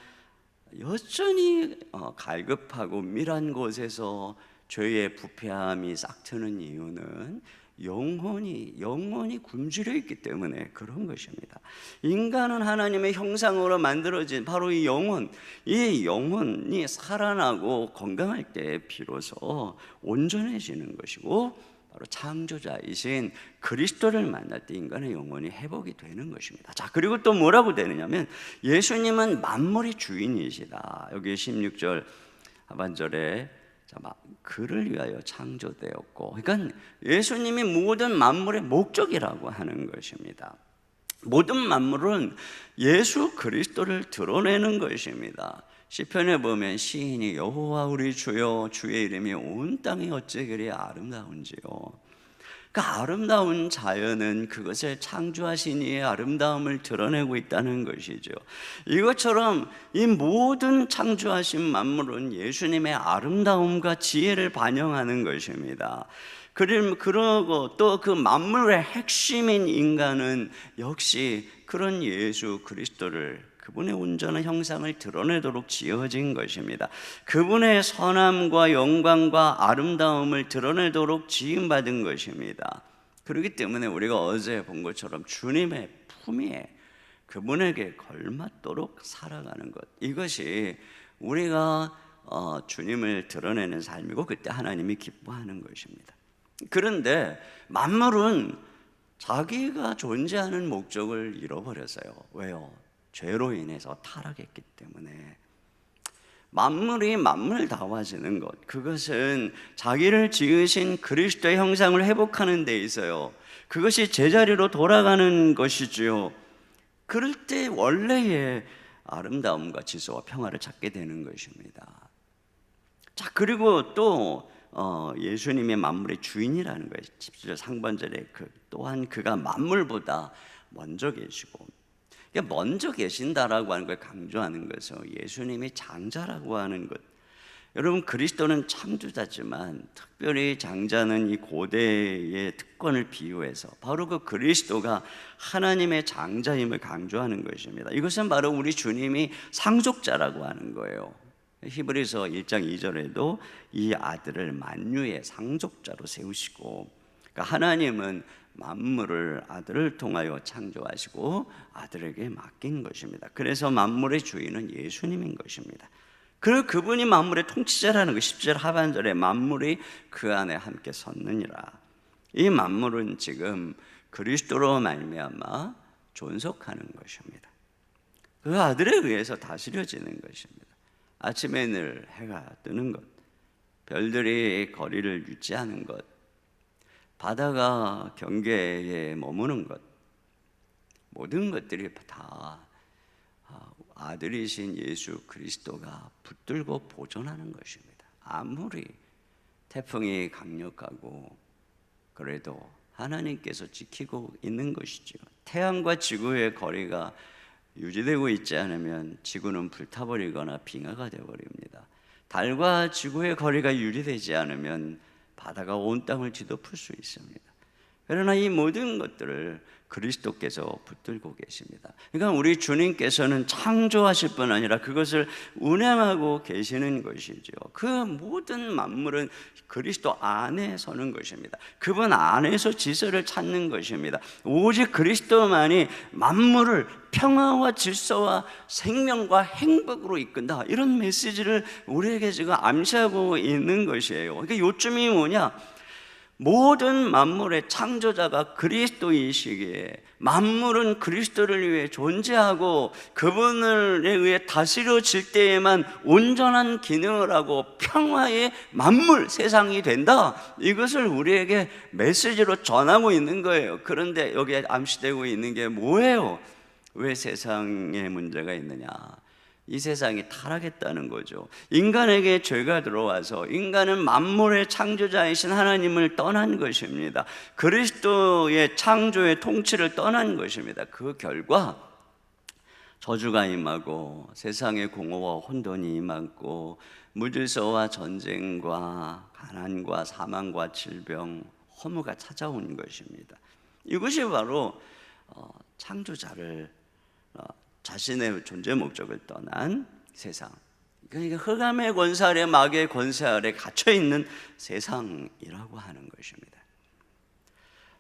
여전히 갈급하고 밀한 곳에서 죄의 부패함이 싹트는 이유는 영혼이 굶주려 있기 때문에 그런 것입니다. 인간은 하나님의 형상으로 만들어진 바로 이 영혼이 살아나고 건강할 때 비로소 온전해지는 것이고 바로 창조자이신 그리스도를 만날 때 인간의 영혼이 회복이 되는 것입니다. 자, 그리고 또 뭐라고 되느냐면 예수님은 만물의 주인이시다. 여기 16절 하반절에 그를 위하여 창조되었고, 그러니까 예수님이 모든 만물의 목적이라고 하는 것입니다. 모든 만물은 예수 그리스도를 드러내는 것입니다. 시편에 보면 시인이 여호와 우리 주여 주의 이름이 온 땅이 어찌 그리 아름다운지요. 그 아름다운 자연은 그것을 창조하신 이의 아름다움을 드러내고 있다는 것이죠. 이것처럼 이 모든 창조하신 만물은 예수님의 아름다움과 지혜를 반영하는 것입니다. 그러고 또 그 만물의 핵심인 인간은 역시 그런 예수 그리스도를, 그분의 온전한 형상을 드러내도록 지어진 것입니다. 그분의 선함과 영광과 아름다움을 드러내도록 지음받은 것입니다. 그렇기 때문에 우리가 어제 본 것처럼 주님의 품위에 그분에게 걸맞도록 살아가는 것, 이것이 우리가 주님을 드러내는 삶이고 그때 하나님이 기뻐하는 것입니다. 그런데 만물은 자기가 존재하는 목적을 잃어버렸어요. 왜요? 죄로 인해서 타락했기 때문에. 만물이 만물다워지는 것, 그것은 자기를 지으신 그리스도의 형상을 회복하는 데 있어요. 그것이 제자리로 돌아가는 것이지요. 그럴 때 원래의 아름다움과 질서와 평화를 찾게 되는 것입니다. 자, 그리고 또 예수님의 만물의 주인이라는 거예요. 17절 상반절에 또한 그가 만물보다 먼저 계시고, 먼저 계신다라고 하는 걸 강조하는 것은 예수님이 장자라고 하는 것. 여러분, 그리스도는 창조자지만 특별히 장자는 이 고대의 특권을 비유해서 바로 그 그리스도가 하나님의 장자임을 강조하는 것입니다. 이것은 바로 우리 주님이 상속자라고 하는 거예요. 히브리서 1장 2절에도 이 아들을 만유의 상속자로 세우시고, 그러니까 하나님은 만물을 아들을 통하여 창조하시고 아들에게 맡긴 것입니다. 그래서 만물의 주인은 예수님인 것입니다. 그분이 만물의 통치자라는 것. 10절 하반절에 만물이 그 안에 함께 섰느니라. 이 만물은 지금 그리스도로 말미암아 존속하는 것입니다. 그 아들에 의해서 다스려지는 것입니다. 아침에 늘 해가 뜨는 것, 별들이 거리를 유지하는 것, 바다가 경계에 머무는 것, 모든 것들이 다 아들이신 예수 그리스도가 붙들고 보존하는 것입니다. 아무리 태풍이 강력하고 그래도 하나님께서 지키고 있는 것이죠. 태양과 지구의 거리가 유지되고 있지 않으면 지구는 불타버리거나 빙하가 되어버립니다. 달과 지구의 거리가 유지되지 않으면 바다가 온 땅을 뒤덮을 수 있습니다. 그러나 이 모든 것들을 그리스도께서 붙들고 계십니다. 그러니까 우리 주님께서는 창조하실 뿐 아니라 그것을 운행하고 계시는 것이죠. 그 모든 만물은 그리스도 안에 서는 것입니다. 그분 안에서 질서를 찾는 것입니다. 오직 그리스도만이 만물을 평화와 질서와 생명과 행복으로 이끈다, 이런 메시지를 우리에게 지금 암시하고 있는 것이에요. 그러니까 요점이 뭐냐? 모든 만물의 창조자가 그리스도이시기에 만물은 그리스도를 위해 존재하고 그분을 의해 다스려질 때에만 온전한 기능을 하고 평화의 만물 세상이 된다, 이것을 우리에게 메시지로 전하고 있는 거예요. 그런데 여기에 암시되고 있는 게 뭐예요? 왜 세상에 문제가 있느냐? 이 세상이 타락했다는 거죠. 인간에게 죄가 들어와서 인간은 만물의 창조자이신 하나님을 떠난 것입니다. 그리스도의 창조의 통치를 떠난 것입니다. 그 결과 저주가 임하고 세상의 공허와 혼돈이 임하고 무질서와 전쟁과 가난과 사망과 질병, 허무가 찾아온 것입니다. 이것이 바로 창조자를 자신의 존재 목적을 떠난 세상, 그러니까 흑암의 권세 아래 마귀의 권세 아래 갇혀 있는 세상이라고 하는 것입니다.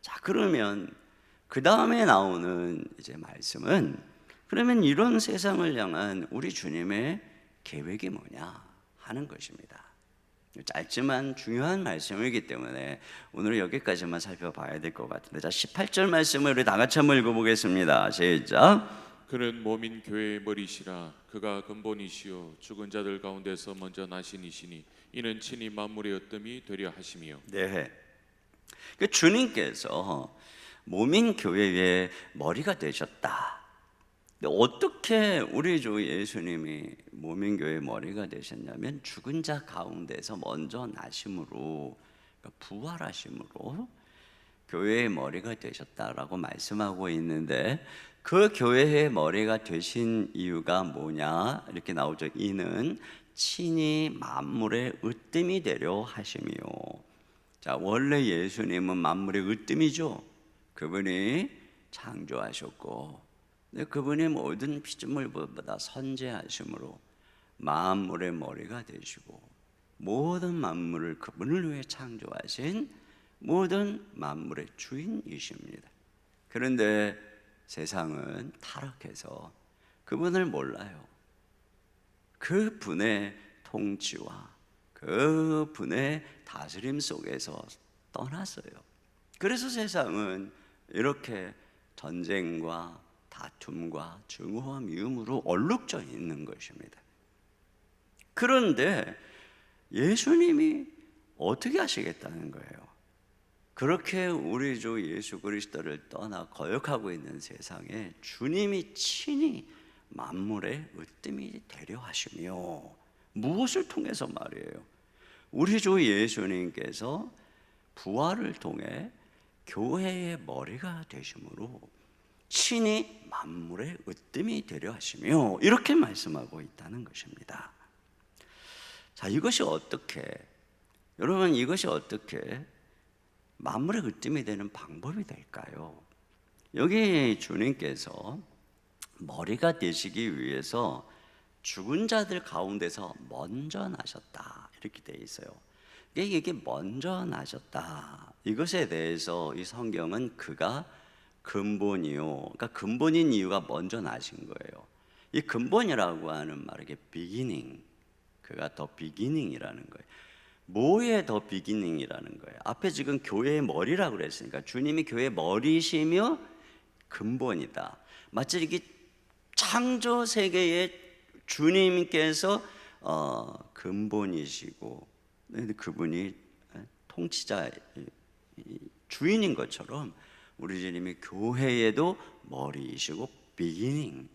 자, 그러면 그 다음에 나오는 이제 말씀은, 그러면 이런 세상을 향한 우리 주님의 계획이 뭐냐 하는 것입니다. 짧지만 중요한 말씀이기 때문에 오늘 여기까지만 살펴봐야 될 것 같은데, 자, 18절 말씀을 우리 다 같이 한번 읽어보겠습니다. 시작. 그는 몸인 교회의 머리시라. 그가 근본이시요 죽은 자들 가운데서 먼저 나신 이시니 이는 친히 만물의 으뜸이 되려 하심이요. 네, 그 주님께서 몸인 교회의 머리가 되셨다. 어떻게 우리 주 예수님이 몸인 교회의 머리가 되셨냐면 죽은 자 가운데서 먼저 나심으로, 그러니까 부활하심으로 교회의 머리가 되셨다라고 말씀하고 있는데, 그 교회의 머리가 되신 이유가 뭐냐 이렇게 나오죠. 이는 친히 만물의 으뜸이 되려 하심이요. 자, 원래 예수님은 만물의 으뜸이죠. 그분이 창조하셨고, 그분이 모든 피조물보다 선재하심으로 만물의 머리가 되시고, 모든 만물을 그분을 위해 창조하신 모든 만물의 주인이십니다. 그런데 세상은 타락해서 그분을 몰라요. 그분의 통치와 그분의 다스림 속에서 떠났어요. 그래서 세상은 이렇게 전쟁과 다툼과 증오와 미움으로 얼룩져 있는 것입니다. 그런데 예수님이 어떻게 하시겠다는 거예요? 그렇게 우리 주 예수 그리스도를 떠나 거역하고 있는 세상에 주님이 친히 만물의 으뜸이 되려 하시며, 무엇을 통해서 말이에요? 우리 주 예수님께서 부활을 통해 교회의 머리가 되심으로 친히 만물의 으뜸이 되려 하시며, 이렇게 말씀하고 있다는 것입니다. 자, 이것이 어떻게, 여러분, 이것이 어떻게 만물의 으뜸이 되는 방법이 될까요? 여기 주님께서 머리가 되시기 위해서 죽은 자들 가운데서 먼저 나셨다 이렇게 돼 있어요. 이게 먼저 나셨다, 이것에 대해서 이 성경은 그가 근본이요, 그러니까 근본인 이유가 먼저 나신 거예요. 이 근본이라고 하는 말, 이게 beginning, 그가 더 beginning이라는 거예요. 뭐의 더 비기닝이라는 거예요? 앞에 지금 교회의 머리라고 그랬으니까 주님이 교회의 머리시며 근본이다. 마치 이게 창조 세계의 주님께서 근본이시고 그분이 통치자 주인인 것처럼 우리 주님이 교회에도 머리이시고 비기닝,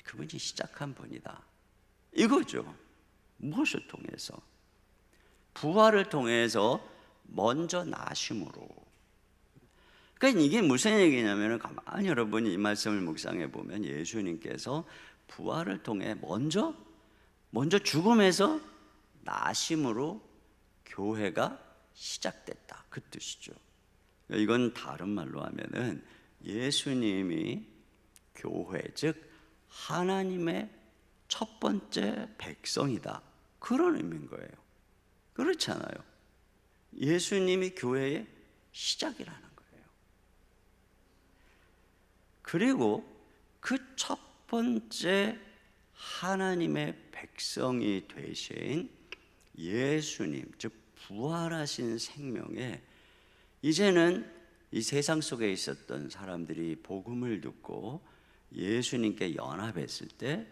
그분이 시작한 분이다 이거죠. 무엇을 통해서? 부활을 통해서 먼저 나심으로. 그러니까 이게 무슨 얘기냐면, 가만히 여러분이 이 말씀을 묵상해 보면 예수님께서 부활을 통해 먼저 죽음에서 나심으로 교회가 시작됐다, 그 뜻이죠. 이건 다른 말로 하면은 예수님이 교회, 즉 하나님의 첫 번째 백성이다, 그런 의미인 거예요. 그렇잖아요. 예수님이 교회의 시작이라는 거예요. 그리고 그 첫 번째 하나님의 백성이 되신 예수님, 즉 부활하신 생명에 이제는 이 세상 속에 있었던 사람들이 복음을 듣고 예수님께 연합했을 때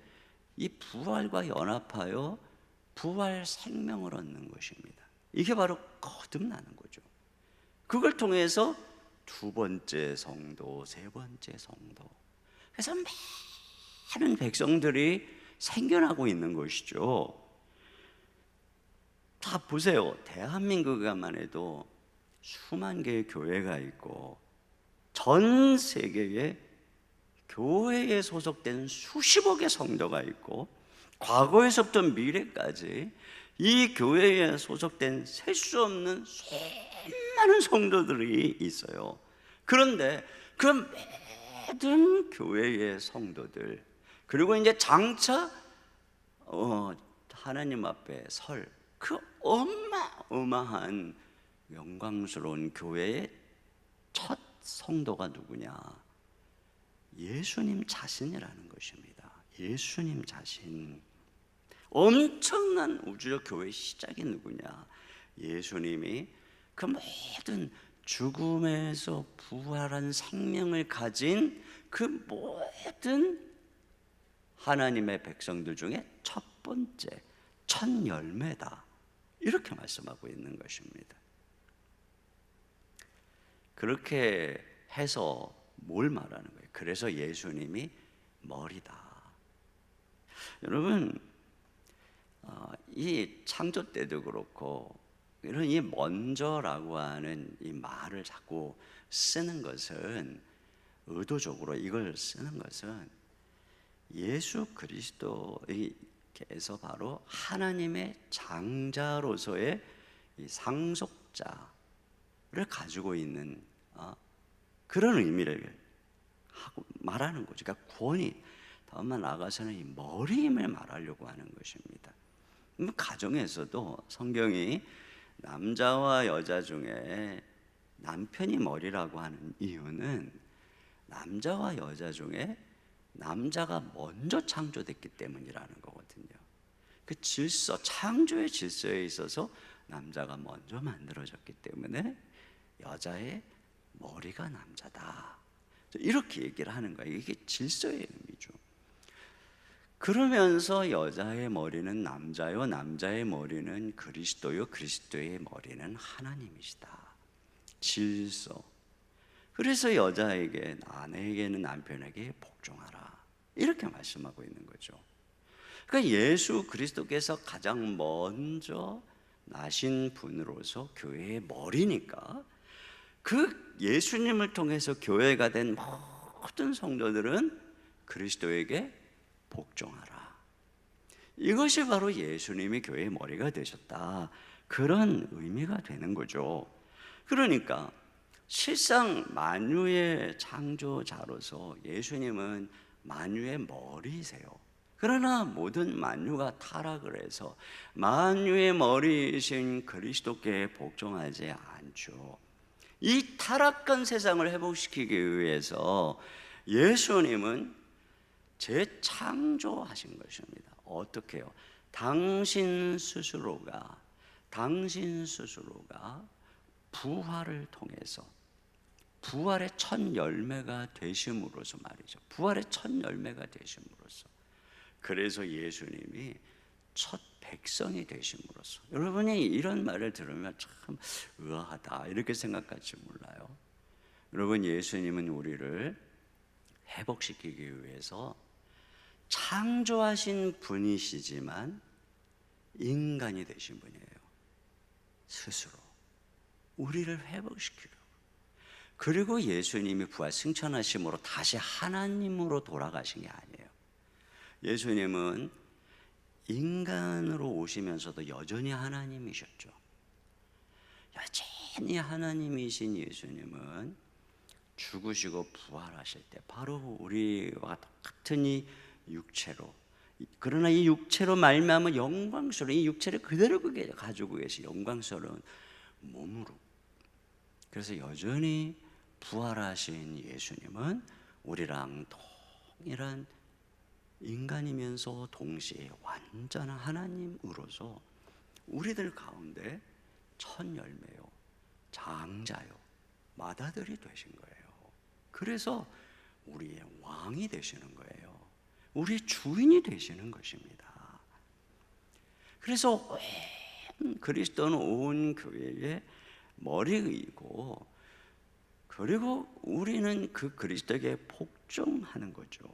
이 부활과 연합하여 부활 생명을 얻는 것입니다. 이게 바로 거듭나는 거죠. 그걸 통해서 두 번째 성도, 세 번째 성도, 그래서 많은 백성들이 생겨나고 있는 것이죠. 다 보세요. 대한민국에만 해도 수만 개의 교회가 있고 전 세계에 교회에 소속된 수십억의 성도가 있고 과거에서부터 미래까지 이 교회에 소속된 셀 수 없는 수많은 성도들이 있어요. 그런데 그 모든 교회의 성도들, 그리고 이제 장차 하나님 앞에 설 그 어마어마한 영광스러운 교회의 첫 성도가 누구냐? 예수님 자신이라는 것입니다. 예수님 자신. 엄청난 우주적 교회의 시작이 누구냐? 예수님이 그 모든 죽음에서 부활한 생명을 가진 그 모든 하나님의 백성들 중에 첫 번째, 첫 열매다. 이렇게 말씀하고 있는 것입니다. 그렇게 해서 뭘 말하는 거예요? 그래서 예수님이 머리다. 여러분, 이 창조 때도 그렇고 이런 이 먼저라고 하는 이 말을 자꾸 쓰는 것은 의도적으로 이걸 쓰는 것은 예수 그리스도께서 바로 하나님의 장자로서의 이 상속자를 가지고 있는 그런 의미를 하고 말하는 거죠. 그러니까 권위, 다음에 나가서는 이 머리임을 말하려고 하는 것입니다. 가정에서도 성경이 남자와 여자 중에 남편이 머리라고 하는 이유는 남자와 여자 중에 남자가 먼저 창조됐기 때문이라는 거거든요. 그 질서, 창조의 질서에 있어서 남자가 먼저 만들어졌기 때문에 여자의 머리가 남자다. 이렇게 얘기를 하는 거예요. 이게 질서의 의미죠. 그러면서 여자의 머리는 남자요, 남자의 머리는 그리스도요, 그리스도의 머리는 하나님이시다. 질서. 그래서 여자에게, 아내에게는 남편에게 복종하라. 이렇게 말씀하고 있는 거죠. 그러니까 예수 그리스도께서 가장 먼저 나신 분으로서 교회의 머리니까 그 예수님을 통해서 교회가 된 모든 성도들은 그리스도에게 복종하라. 이것이 바로 예수님이 교회의 머리가 되셨다. 그런 의미가 되는 거죠. 그러니까 실상 만유의 창조자로서 예수님은 만유의 머리이세요. 그러나 모든 만유가 타락을 해서 만유의 머리이신 그리스도께 복종하지 않죠. 이 타락한 세상을 회복시키기 위해서 예수님은 재창조하신 것입니다. 어떻게 해요? 당신 스스로가 부활을 통해서 부활의 첫 열매가 되심으로써 말이죠. 부활의 첫 열매가 되심으로써. 그래서 예수님이 첫 백성이 되심으로써. 여러분이 이런 말을 들으면 참 의아하다 이렇게 생각할지 몰라요. 여러분, 예수님은 우리를 회복시키기 위해서 창조하신 분이시지만 인간이 되신 분이에요. 스스로 우리를 회복시키려고. 그리고 예수님이 부활 승천하심으로 다시 하나님으로 돌아가신 게 아니에요. 예수님은 인간으로 오시면서도 여전히 하나님이셨죠. 여전히 하나님이신 예수님은 죽으시고 부활하실 때 바로 우리와 똑같은 이 육체로, 그러나 이 육체로 말미암아 영광스러운 이 육체를 그대로 가지고 계신 영광스러운 몸으로. 그래서 여전히 부활하신 예수님은 우리랑 동일한 인간이면서 동시에 완전한 하나님으로서 우리들 가운데 첫 열매요, 장자요, 맏아들이 되신 거예요. 그래서 우리의 왕이 되시는 거예요. 우리의 주인이 되시는 것입니다. 그래서 그리스도는 온 교회의 머리이고, 그리고 우리는 그 그리스도에게 복종하는 거죠.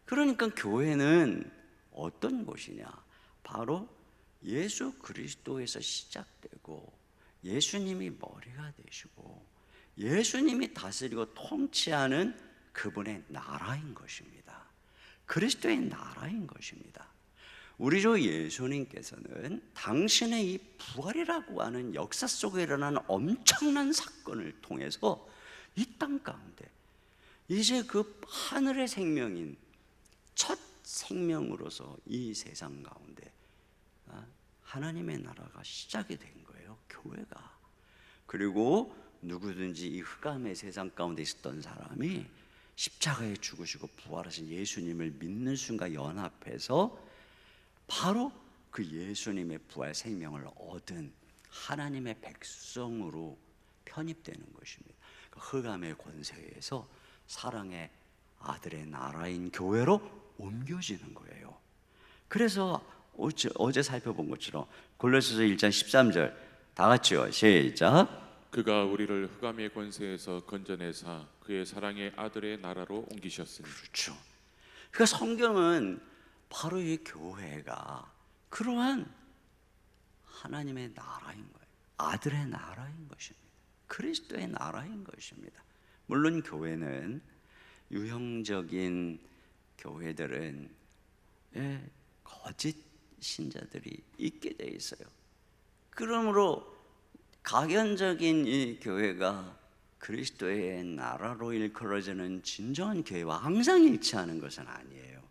그러니까 교회는 어떤 곳이냐? 바로 예수 그리스도에서 시작되고 예수님이 머리가 되시고 예수님이 다스리고 통치하는 그분의 나라인 것입니다. 그리스도의 나라인 것입니다. 우리 주 예수님께서는 당신의 이 부활이라고 하는 역사 속에 일어난 엄청난 사건을 통해서 이 땅 가운데 이제 그 하늘의 생명인 첫 생명으로서 이 세상 가운데 하나님의 나라가 시작이 된 거예요. 교회가. 그리고 누구든지 이 흑암의 세상 가운데 있었던 사람이 십자가에 죽으시고 부활하신 예수님을 믿는 순간 연합해서 바로 그 예수님의 부활 생명을 얻은 하나님의 백성으로 편입되는 것입니다. 그 흑암의 권세에서 사랑의 아들의 나라인 교회로 옮겨지는 거예요. 그래서 어제 살펴본 것처럼 골로새서 1장 13절 다 같이요. 시작. 그가 우리를 흑암의 권세에서 건져내사 그의 사랑의 아들의 나라로 옮기셨으니. 그렇죠. 그러니까 성경은 바로 이 교회가 그러한 하나님의 나라인 거예요. 아들의 나라인 것입니다. 그리스도의 나라인 것입니다. 물론 교회는 유형적인 교회들은 거짓 신자들이 있게 돼 있어요. 그러므로 가견적인 이 교회가 그리스도의 나라로 일컬어지는 진정한 교회와 항상 일치하는 것은 아니에요.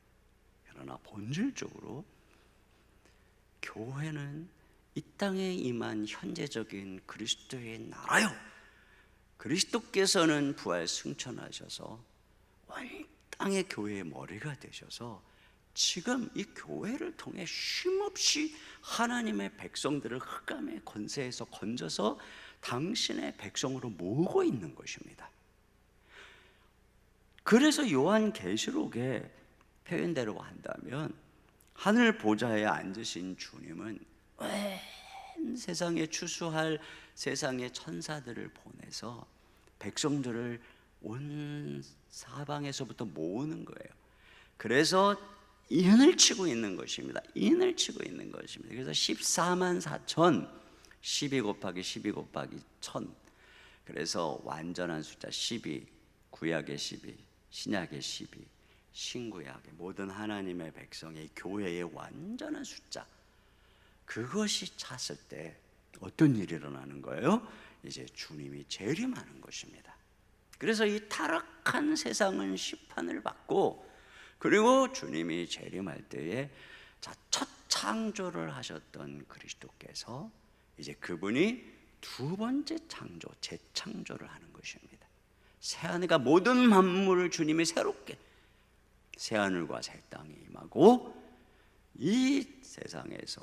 그러나 본질적으로 교회는 이 땅에 임한 현재적인 그리스도의 나라요. 그리스도께서는 부활 승천하셔서 온 땅의 교회의 머리가 되셔서 지금 이 교회를 통해 쉼없이 하나님의 백성들을 흑암의 권세에서 건져서 당신의 백성으로 모으고 있는 것입니다. 그래서 요한계시록에 표현대로 한다면 하늘 보좌에 앉으신 주님은 온 세상에 추수할 세상의 천사들을 보내서 백성들을 온 사방에서부터 모으는 거예요. 그래서 인을 치고 있는 것입니다. 인을 치고 있는 것입니다. 그래서 14만 4천 12 곱하기 12 곱하기 1000 그래서 완전한 숫자 12 구약의 12 신약의 12 신구약의 모든 하나님의 백성의 교회의 완전한 숫자 그것이 찼을 때 어떤 일이 일어나는 거예요? 이제 주님이 재림하는 것입니다. 그래서 이 타락한 세상은 심판을 받고 그리고 주님이 재림할 때에 첫 창조를 하셨던 그리스도께서 이제 그분이 두 번째 창조, 재창조를 하는 것입니다. 새하늘과 모든 만물을 주님이 새롭게 새하늘과 새 땅에 임하고 이 세상에서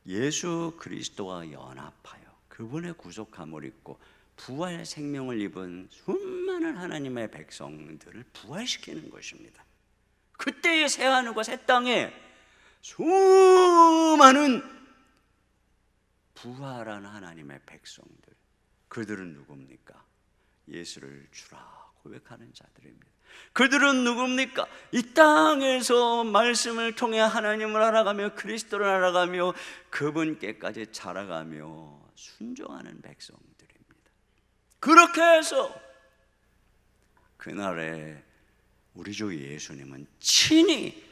예수 그리스도와 연합하여 그분의 구속함을 입고 부활 생명을 입은 수많은 하나님의 백성들을 부활시키는 것입니다. 그때의 새하늘과 새 땅에 수많은 부활한 하나님의 백성들 그들은 누굽니까? 예수를 주라 고백하는 자들입니다. 그들은 누굽니까? 이 땅에서 말씀을 통해 하나님을 알아가며 그리스도를 알아가며 그분께까지 자라가며 순종하는 백성들입니다. 그렇게 해서 그날에 우리 주 예수님은 친히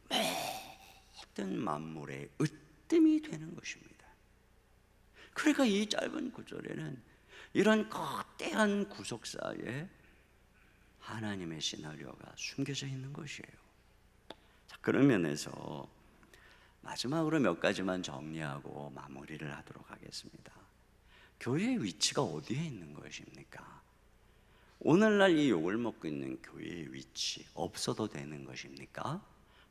모든 만물의 으뜸이 되는 것입니다. 그러니까 이 짧은 구절에는 이런 거대한 구속사에 하나님의 시나리오가 숨겨져 있는 것이에요. 자, 그런 면에서 마지막으로 몇 가지만 정리하고 마무리를 하도록 하겠습니다. 교회의 위치가 어디에 있는 것입니까? 오늘날 이 욕을 먹고 있는 교회의 위치 없어도 되는 것입니까?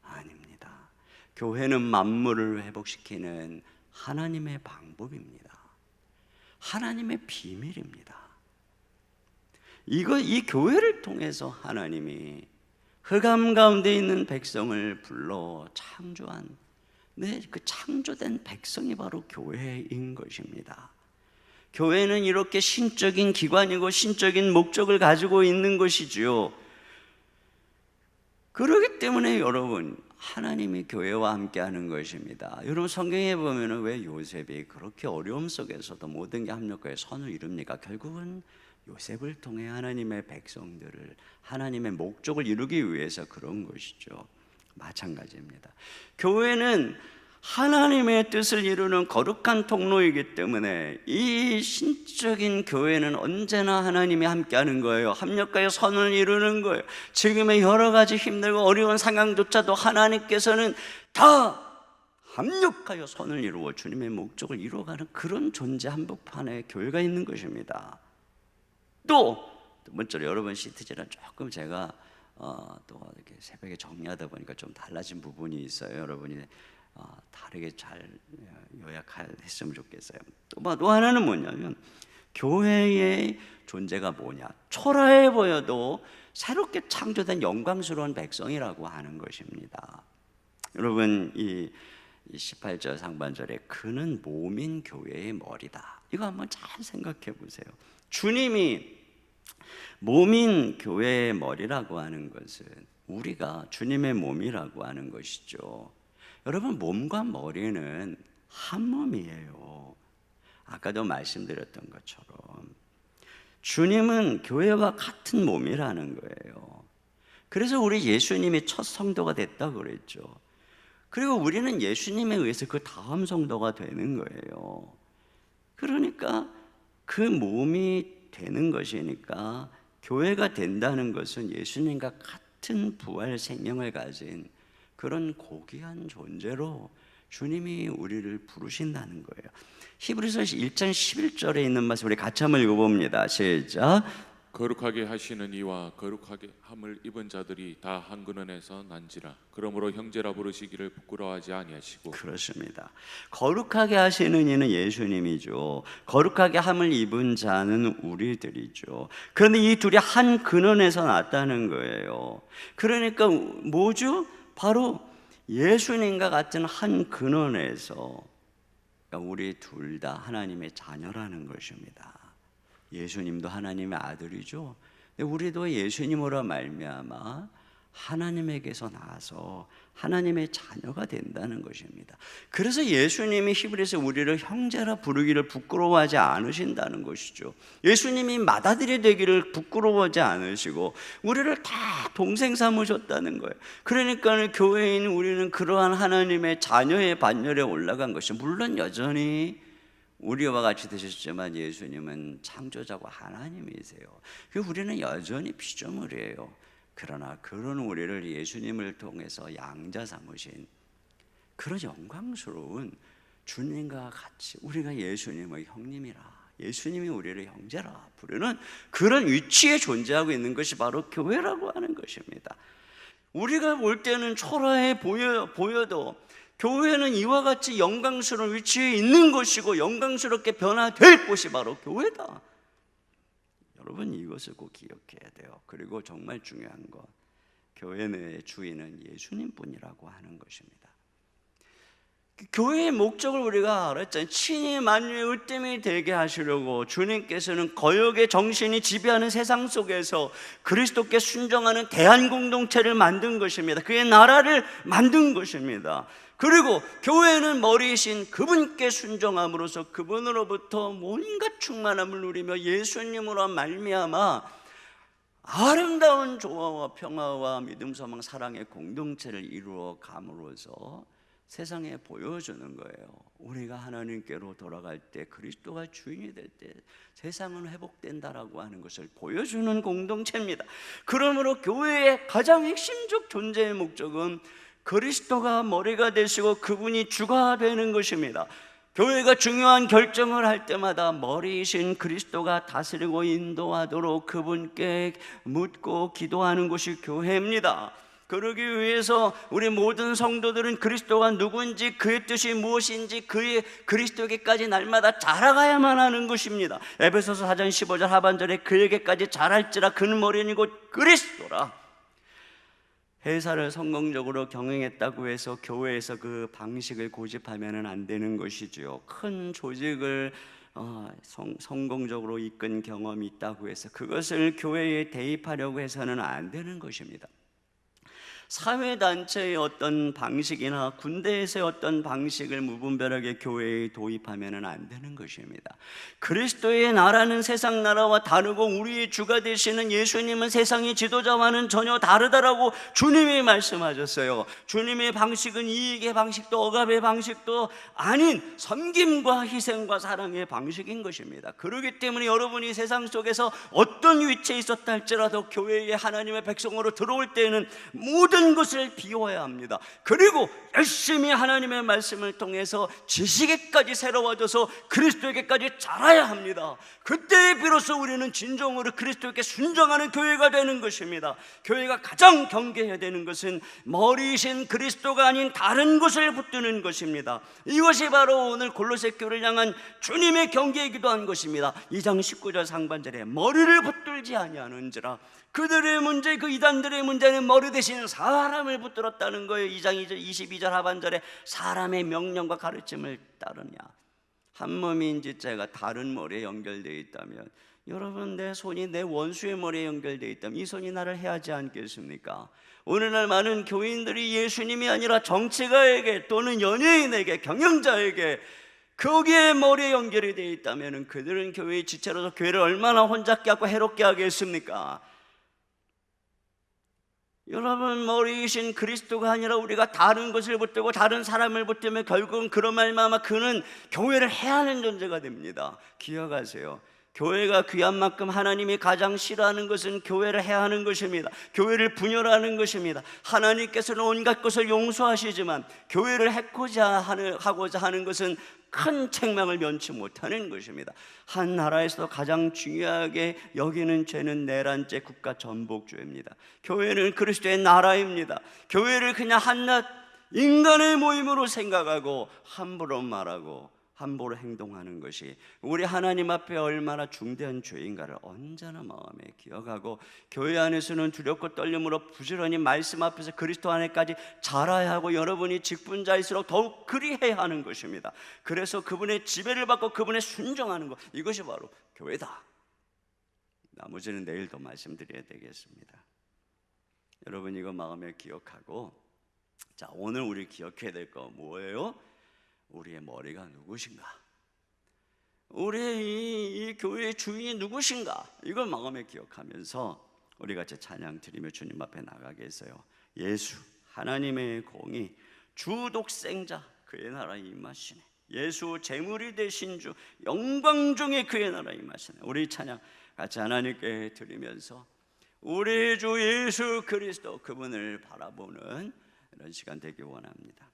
아닙니다. 교회는 만물을 회복시키는 하나님의 방법입니다. 하나님의 비밀입니다. 이 교회를 통해서 하나님이 흑암 가운데 있는 백성을 불러 창조한 그 창조된 백성이 바로 교회인 것입니다. 교회는 이렇게 신적인 기관이고 신적인 목적을 가지고 있는 것이지요. 그렇기 때문에 여러분 하나님이 교회와 함께하는 것입니다. 여러분 성경에 보면은 왜 요셉이 그렇게 어려움 속에서도 모든 게 합력하여 선을 이룹니까? 결국은 요셉을 통해 하나님의 백성들을 하나님의 목적을 이루기 위해서 그런 것이죠. 마찬가지입니다. 교회는 하나님의 뜻을 이루는 거룩한 통로이기 때문에 이 신적인 교회는 언제나 하나님이 함께하는 거예요. 합력하여 선을 이루는 거예요. 지금의 여러 가지 힘들고 어려운 상황조차도 하나님께서는 다 합력하여 선을 이루어 주님의 목적을 이루어가는 그런 존재 한복판에 교회가 있는 것입니다. 또 두 번째로 여러분 시티즈는 조금 제가 또 이렇게 새벽에 정리하다 보니까 좀 달라진 부분이 있어요. 여러분이 다르게 잘 요약했으면 좋겠어요. 또 하나는 뭐냐면 교회의 존재가 뭐냐? 초라해 보여도 새롭게 창조된 영광스러운 백성이라고 하는 것입니다. 여러분 이 18절 상반절에 그는 몸인 교회의 머리다. 이거 한번 잘 생각해 보세요. 주님이 몸인 교회의 머리라고 하는 것은 우리가 주님의 몸이라고 하는 것이죠. 여러분 몸과 머리는 한 몸이에요. 아까도 말씀드렸던 것처럼 주님은 교회와 같은 몸이라는 거예요. 그래서 우리 예수님이 첫 성도가 됐다고 그랬죠. 그리고 우리는 예수님에 의해서 그 다음 성도가 되는 거예요. 그러니까 그 몸이 되는 것이니까 교회가 된다는 것은 예수님과 같은 부활 생명을 가진 그런 고귀한 존재로 주님이 우리를 부르신다는 거예요. 히브리서 1장 11절에 있는 말씀 우리 같이 한번 읽어봅니다. 시작. 거룩하게 하시는 이와 거룩하게 함을 입은 자들이 다 한 근원에서 난지라. 그러므로 형제라 부르시기를 부끄러워하지 아니하시고. 그렇습니다. 거룩하게 하시는 이는 예수님이죠. 거룩하게 함을 입은 자는 우리들이죠. 그런데 이 둘이 한 근원에서 났다는 거예요. 그러니까 뭐죠? 바로 예수님과 같은 한 근원에서 우리 둘 다 하나님의 자녀라는 것입니다. 예수님도 하나님의 아들이죠. 우리도 예수님으로 말미암아 하나님에게서 나와서 하나님의 자녀가 된다는 것입니다. 그래서 예수님이 히브리서 우리를 형제라 부르기를 부끄러워하지 않으신다는 것이죠. 예수님이 맏아들이 되기를 부끄러워하지 않으시고 우리를 다 동생 삼으셨다는 거예요. 그러니까 교회인 우리는 그러한 하나님의 자녀의 반열에 올라간 것이 물론 여전히 우리와 같이 되셨지만 예수님은 창조자고 하나님이세요. 우리는 여전히 피조물이에요. 그러나 그런 우리를 예수님을 통해서 양자 삼으신 그런 영광스러운 주님과 같이 우리가 예수님의 형님이라, 예수님이 우리를 형제라 부르는 그런 위치에 존재하고 있는 것이 바로 교회라고 하는 것입니다. 우리가 볼 때는 초라해 보여도 교회는 이와 같이 영광스러운 위치에 있는 것이고 영광스럽게 변화될 곳이 바로 교회다. 여러분 이것을 꼭 기억해야 돼요. 그리고 정말 중요한 것, 교회의 주인은 예수님뿐이라고 하는 것입니다. 교회의 목적을 우리가 알았잖아요. 친히 만유의 으뜸이 되게 하시려고 주님께서는 거역의 정신이 지배하는 세상 속에서 그리스도께 순종하는 대한공동체를 만든 것입니다. 그의 나라를 만든 것입니다. 그리고 교회는 머리이신 그분께 순종함으로써 그분으로부터 온갖 충만함을 누리며 예수님으로 말미암아 아름다운 조화와 평화와 믿음, 소망, 사랑의 공동체를 이루어 감으로써 세상에 보여주는 거예요. 우리가 하나님께로 돌아갈 때 그리스도가 주인이 될 때 세상은 회복된다라고 하는 것을 보여주는 공동체입니다. 그러므로 교회의 가장 핵심적 존재의 목적은 그리스도가 머리가 되시고 그분이 주가 되는 것입니다. 교회가 중요한 결정을 할 때마다 머리이신 그리스도가 다스리고 인도하도록 그분께 묻고 기도하는 것이 교회입니다. 그러기 위해서 우리 모든 성도들은 그리스도가 누구인지, 그의 뜻이 무엇인지, 그의 그리스도에게까지 날마다 자라가야만 하는 것입니다. 에베소서 4장 15절 하반절에 그에게까지 자랄지라 그는 머리는 곧 그리스도라. 회사를 성공적으로 경영했다고 해서 교회에서 그 방식을 고집하면 안 되는 것이지요. 큰 조직을 성공적으로 이끈 경험이 있다고 해서 그것을 교회에 대입하려고 해서는 안 되는 것입니다. 사회단체의 어떤 방식이나 군대에서의 어떤 방식을 무분별하게 교회에 도입하면 안 되는 것입니다. 그리스도의 나라는 세상 나라와 다르고 우리의 주가 되시는 예수님은 세상의 지도자와는 전혀 다르다라고 주님이 말씀하셨어요. 주님의 방식은 이익의 방식도 억압의 방식도 아닌 섬김과 희생과 사랑의 방식인 것입니다. 그렇기 때문에 여러분이 세상 속에서 어떤 위치에 있었다 할지라도 교회에 하나님의 백성으로 들어올 때에는 모든 것을 비워야 합니다. 그리고 열심히 하나님의 말씀을 통해서 지식에까지 새로워져서 그리스도에게까지 자라야 합니다. 그때 비로소 우리는 진정으로 그리스도에게 순종하는 교회가 되는 것입니다. 교회가 가장 경계해야 되는 것은 머리이신 그리스도가 아닌 다른 것을 붙드는 것입니다. 이것이 바로 오늘 골로새 교회를 향한 주님의 경계이기도 한 것입니다. 2장 19절 상반절에 머리를 붙들지 아니하는지라. 그들의 문제, 그 이단들의 문제는 머리 대신 사람을 붙들었다는 거예요. 2장 22절 하반절에 사람의 명령과 가르침을 따르냐. 한 몸인지 제가 다른 머리에 연결되어 있다면, 여러분 내 손이 내 원수의 머리에 연결되어 있다면 이 손이 나를 해하지 않겠습니까? 오늘날 많은 교인들이 예수님이 아니라 정치가에게 또는 연예인에게, 경영자에게 거기에 머리에 연결이 되어 있다면 그들은 교회의 지체로서 교회를 얼마나 혼잡게 하고 해롭게 하겠습니까? 여러분, 머리이신 그리스도가 아니라 우리가 다른 것을 붙들고 다른 사람을 붙들면 결국은 그런 말마마 그는 교회를 해하는 존재가 됩니다. 기억하세요. 교회가 귀한 만큼 하나님이 가장 싫어하는 것은 교회를 해하는 것입니다. 교회를 분열하는 것입니다. 하나님께서는 온갖 것을 용서하시지만 교회를 하고자 하는 것은 큰 책망을 면치 못하는 것입니다. 한 나라에서도 가장 중요하게 여기는 죄는 내란죄, 국가 전복죄입니다. 교회는 그리스도의 나라입니다. 교회를 그냥 한낱 인간의 모임으로 생각하고 함부로 말하고 함부로 행동하는 것이 우리 하나님 앞에 얼마나 중대한 죄인가를 언제나 마음에 기억하고, 교회 안에서는 두렵고 떨림으로 부지런히 말씀 앞에서 그리스도 안에까지 자라야 하고, 여러분이 직분자일수록 더욱 그리해야 하는 것입니다. 그래서 그분의 지배를 받고 그분의 순종하는 것, 이것이 바로 교회다. 나머지는 내일 더 말씀드려야 되겠습니다. 여러분 이거 마음에 기억하고, 자, 오늘 우리 기억해야 될 거 뭐예요? 우리의 머리가 누구신가? 우리의 이 교회의 주인이 누구신가? 이걸 마음에 기억하면서 우리 같이 찬양 드리며 주님 앞에 나가겠어요. 예수 하나님의 공의 주 독생자 그의 나라에 임하시네. 예수 제물이 되신 주 영광 중에 그의 나라에 임하시네. 우리 찬양 같이 하나님께 드리면서 우리 주 예수 그리스도 그분을 바라보는 이런 시간 되기 원합니다.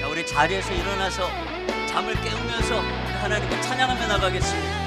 자, 우리 자리에서 일어나서 잠을 깨우면서 하나님께 찬양하며 나가겠습니다.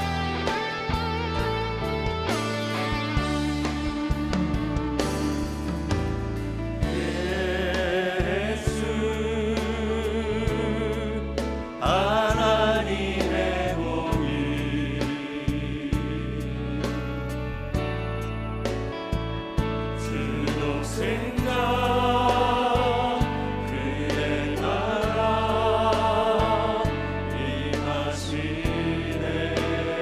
임하시네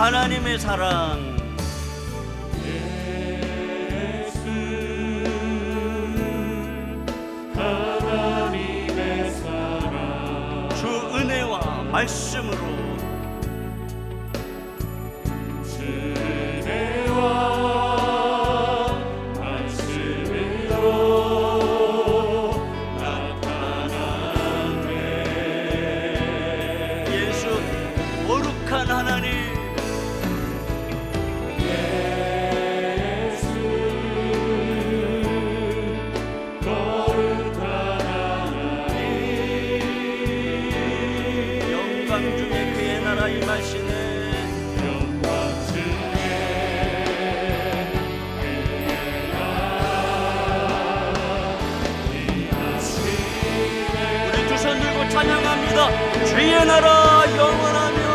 하나님의 사랑. 하나님의 사랑 주 은혜와 말씀으로 거룩한 하나님, 영광 중에 그의 나라 임하시네. 우리 두 손 들고 찬양합니다. 주의 나라 영원하며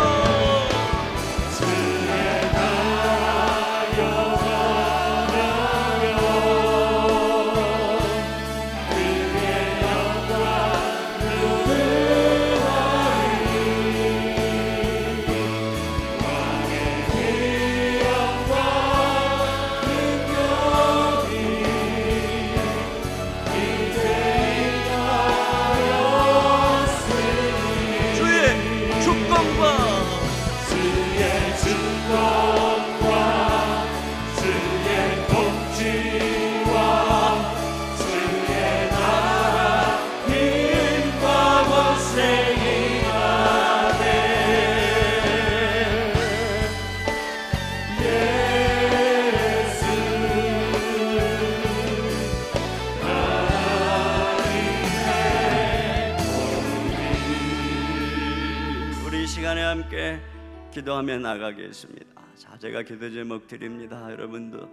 함께 기도하며 나가겠습니다. 자, 제가 기도 제목 드립니다. 여러분도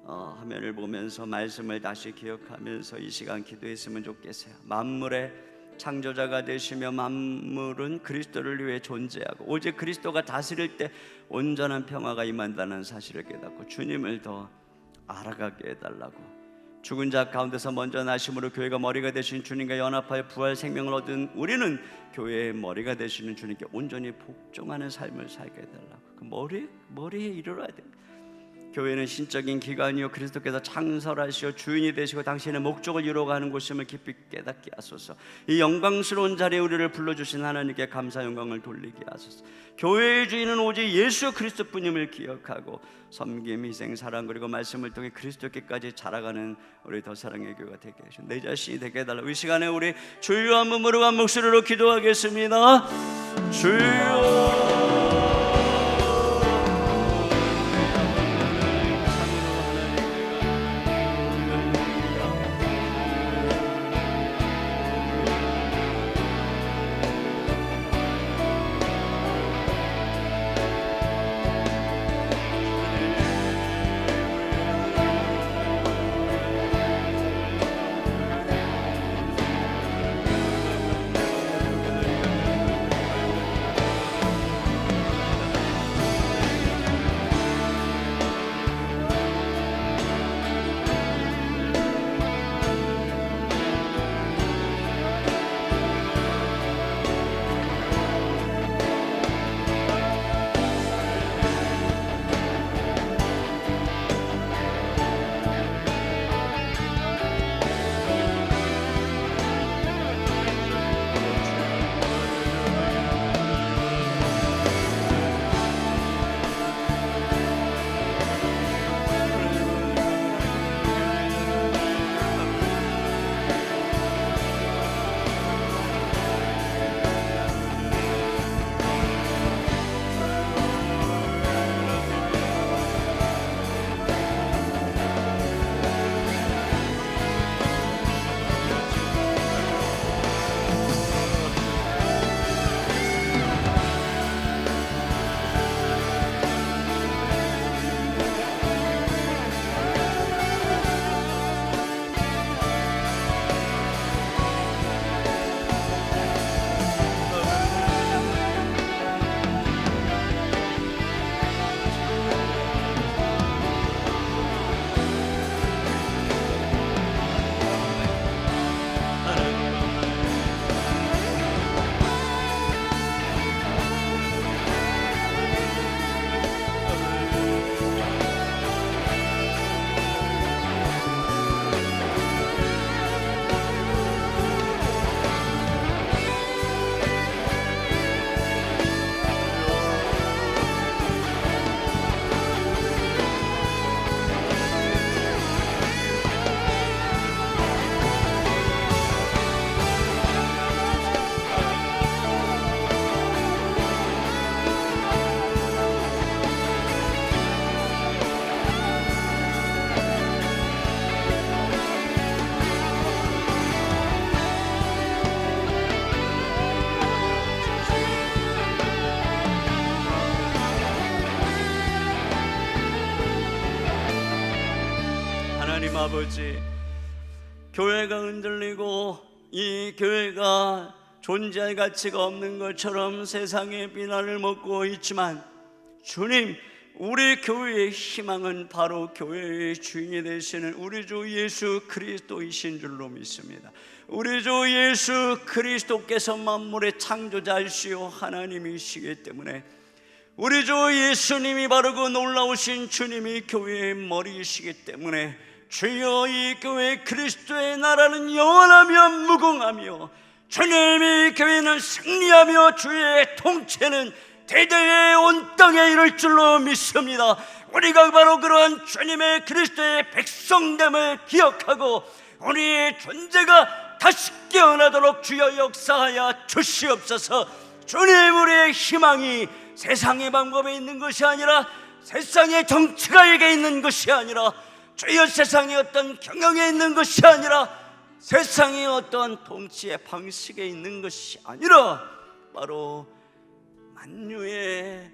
화면을 보면서 말씀을 다시 기억하면서 이 시간 기도했으면 좋겠어요. 만물의 창조자가 되시며 만물은 그리스도를 위해 존재하고 오직 그리스도가 다스릴 때 온전한 평화가 임한다는 사실을 깨닫고 주님을 더 알아가게 해달라고, 죽은 자 가운데서 먼저 나심으로 교회가 머리가 되신 주님과 연합하여 부활 생명을 얻은 우리는 교회의 머리가 되시는 주님께 온전히 복종하는 삶을 살게 해달라고. 그 머리에 이르러야 됩니다. 교회는 신적인 기관이요 그리스도께서 창설하시어 주인이 되시고 당신의 목적을 이루어가는 곳임을 깊이 깨닫게 하소서. 이 영광스러운 자리에 우리를 불러주신 하나님께 감사 영광을 돌리게 하소서. 교회의 주인은 오직 예수 그리스도뿐임을 기억하고 섬김, 희생, 사랑 그리고 말씀을 통해 그리스도께까지 자라가는 우리 더 사랑의 교회가 되게 하시고 내 자신이 되게 해달라고. 이 시간에 우리 주여 한번 무릎 한 목소리로 기도하겠습니다. 주여 아버지, 교회가 흔들리고 이 교회가 존재할 가치가 없는 것처럼 세상의 비난을 먹고 있지만 주님, 우리 교회의 희망은 바로 교회의 주인이 되시는 우리 주 예수 그리스도이신 줄로 믿습니다. 우리 주 예수 그리스도께서 만물의 창조자이시오 하나님이시기 때문에 우리 주 예수님이 바로 그 놀라우신 주님이 교회의 머리이시기 때문에 주여, 이 교회 그리스도의 나라는 영원하며 무궁하며 주님의 교회는 승리하며 주의 통치는 대대에 온 땅에 이를 줄로 믿습니다. 우리가 바로 그러한 주님의 그리스도의 백성됨을 기억하고 우리의 존재가 다시 깨어나도록 주여 역사하여 주시옵소서. 주님, 우리의 희망이 세상의 방법에 있는 것이 아니라 세상의 정치가에게 있는 것이 아니라 주여 세상의 어떤 경영에 있는 것이 아니라 세상의 어떤 통치의 방식에 있는 것이 아니라 바로 만유의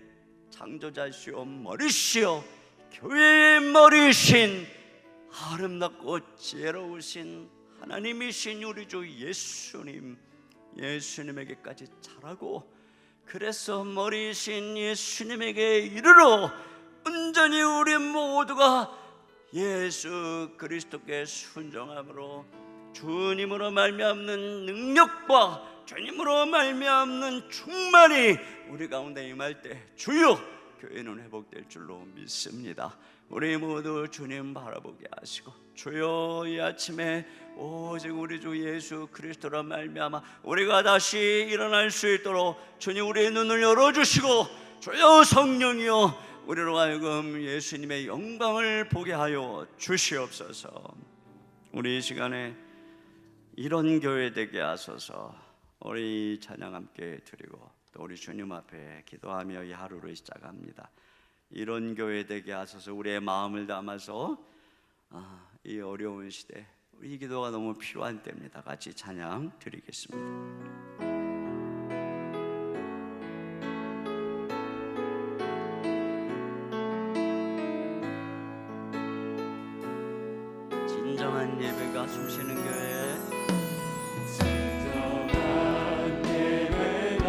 창조자시오 머리시오 교회의 머리이신 아름답고 지혜로우신 하나님이신 우리 주 예수님, 예수님에게까지 자라고 그래서 머리이신 예수님에게 이르러 온전히 우리 모두가 예수 그리스도께 순종함으로 주님으로 말미암는 능력과 주님으로 말미암는 충만이 우리 가운데 임할 때 주여 교회는 회복될 줄로 믿습니다. 우리 모두 주님 바라보게 하시고 주여, 이 아침에 오직 우리 주 예수 그리스도로 말미암아 우리가 다시 일어날 수 있도록 주님 우리의 눈을 열어주시고 주여 성령이여 우리로 하여금 예수님의 영광을 보게 하여 주시옵소서. 우리 이 시간에 이런 교회 되게 하소서. 우리 찬양 함께 드리고 또 우리 주님 앞에 기도하며 이 하루를 시작합니다. 이런 교회 되게 하소서. 우리의 마음을 담아서 이 어려운 시대 이 기도가 너무 필요한 때입니다. 같이 찬양 드리겠습니다. 진정한 예배가 숨쉬는 교회, 진정한 예배가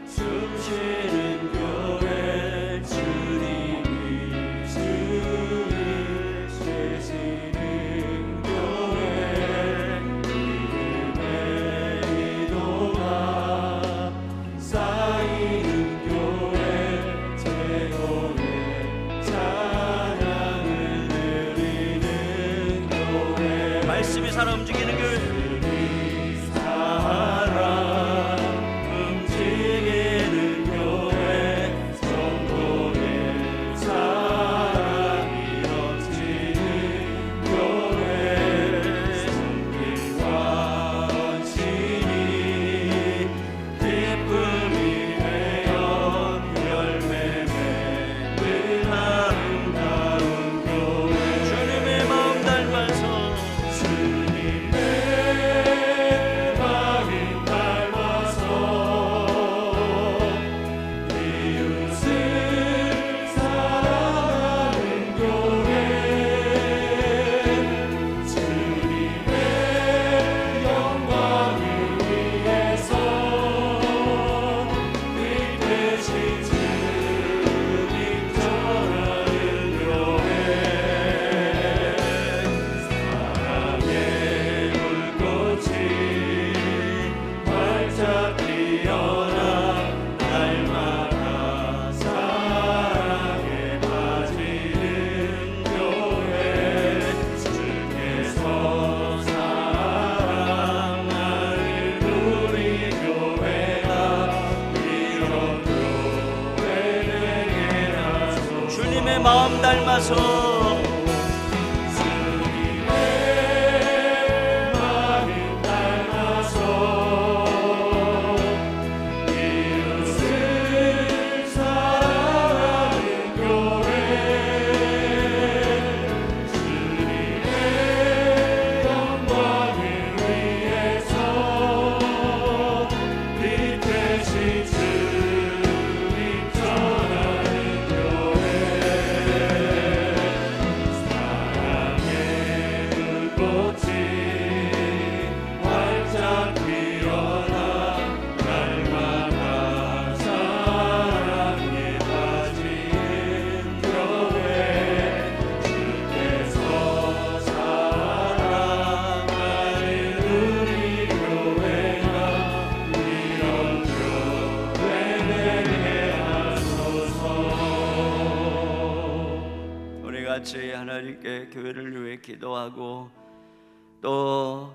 숨쉬는 교회, 주님이 되시는 교회, 믿음의 기도가 쌓이는 교회, 제도의 찬양을 드리는 교회, 말씀이 살아 움직이는 교회, 마음 닮아서 주님의 마음 닮아서 이웃을 사랑하는 교회, 주님의 영광을 위해서 빛 대신 주님 전하는 교회, 같이 하나님께 교회를 위해 기도하고 또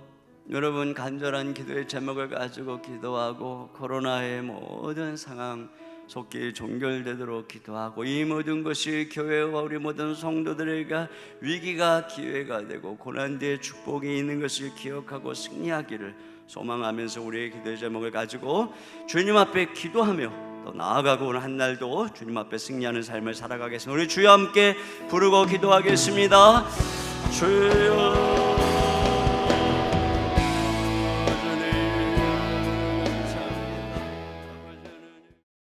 여러분 간절한 기도의 제목을 가지고 기도하고 코로나의 모든 상황 속히 종결되도록 기도하고 이 모든 것이 교회와 우리 모든 성도들에게 위기가 기회가 되고 고난 뒤에 축복이 있는 것을 기억하고 승리하기를 소망하면서 우리의 기도의 제목을 가지고 주님 앞에 기도하며 또 나아가고 오늘 한 날도 주님 앞에 승리하는 삶을 살아가겠습니다. 우리 주여 함께 부르고 기도하겠습니다. 주여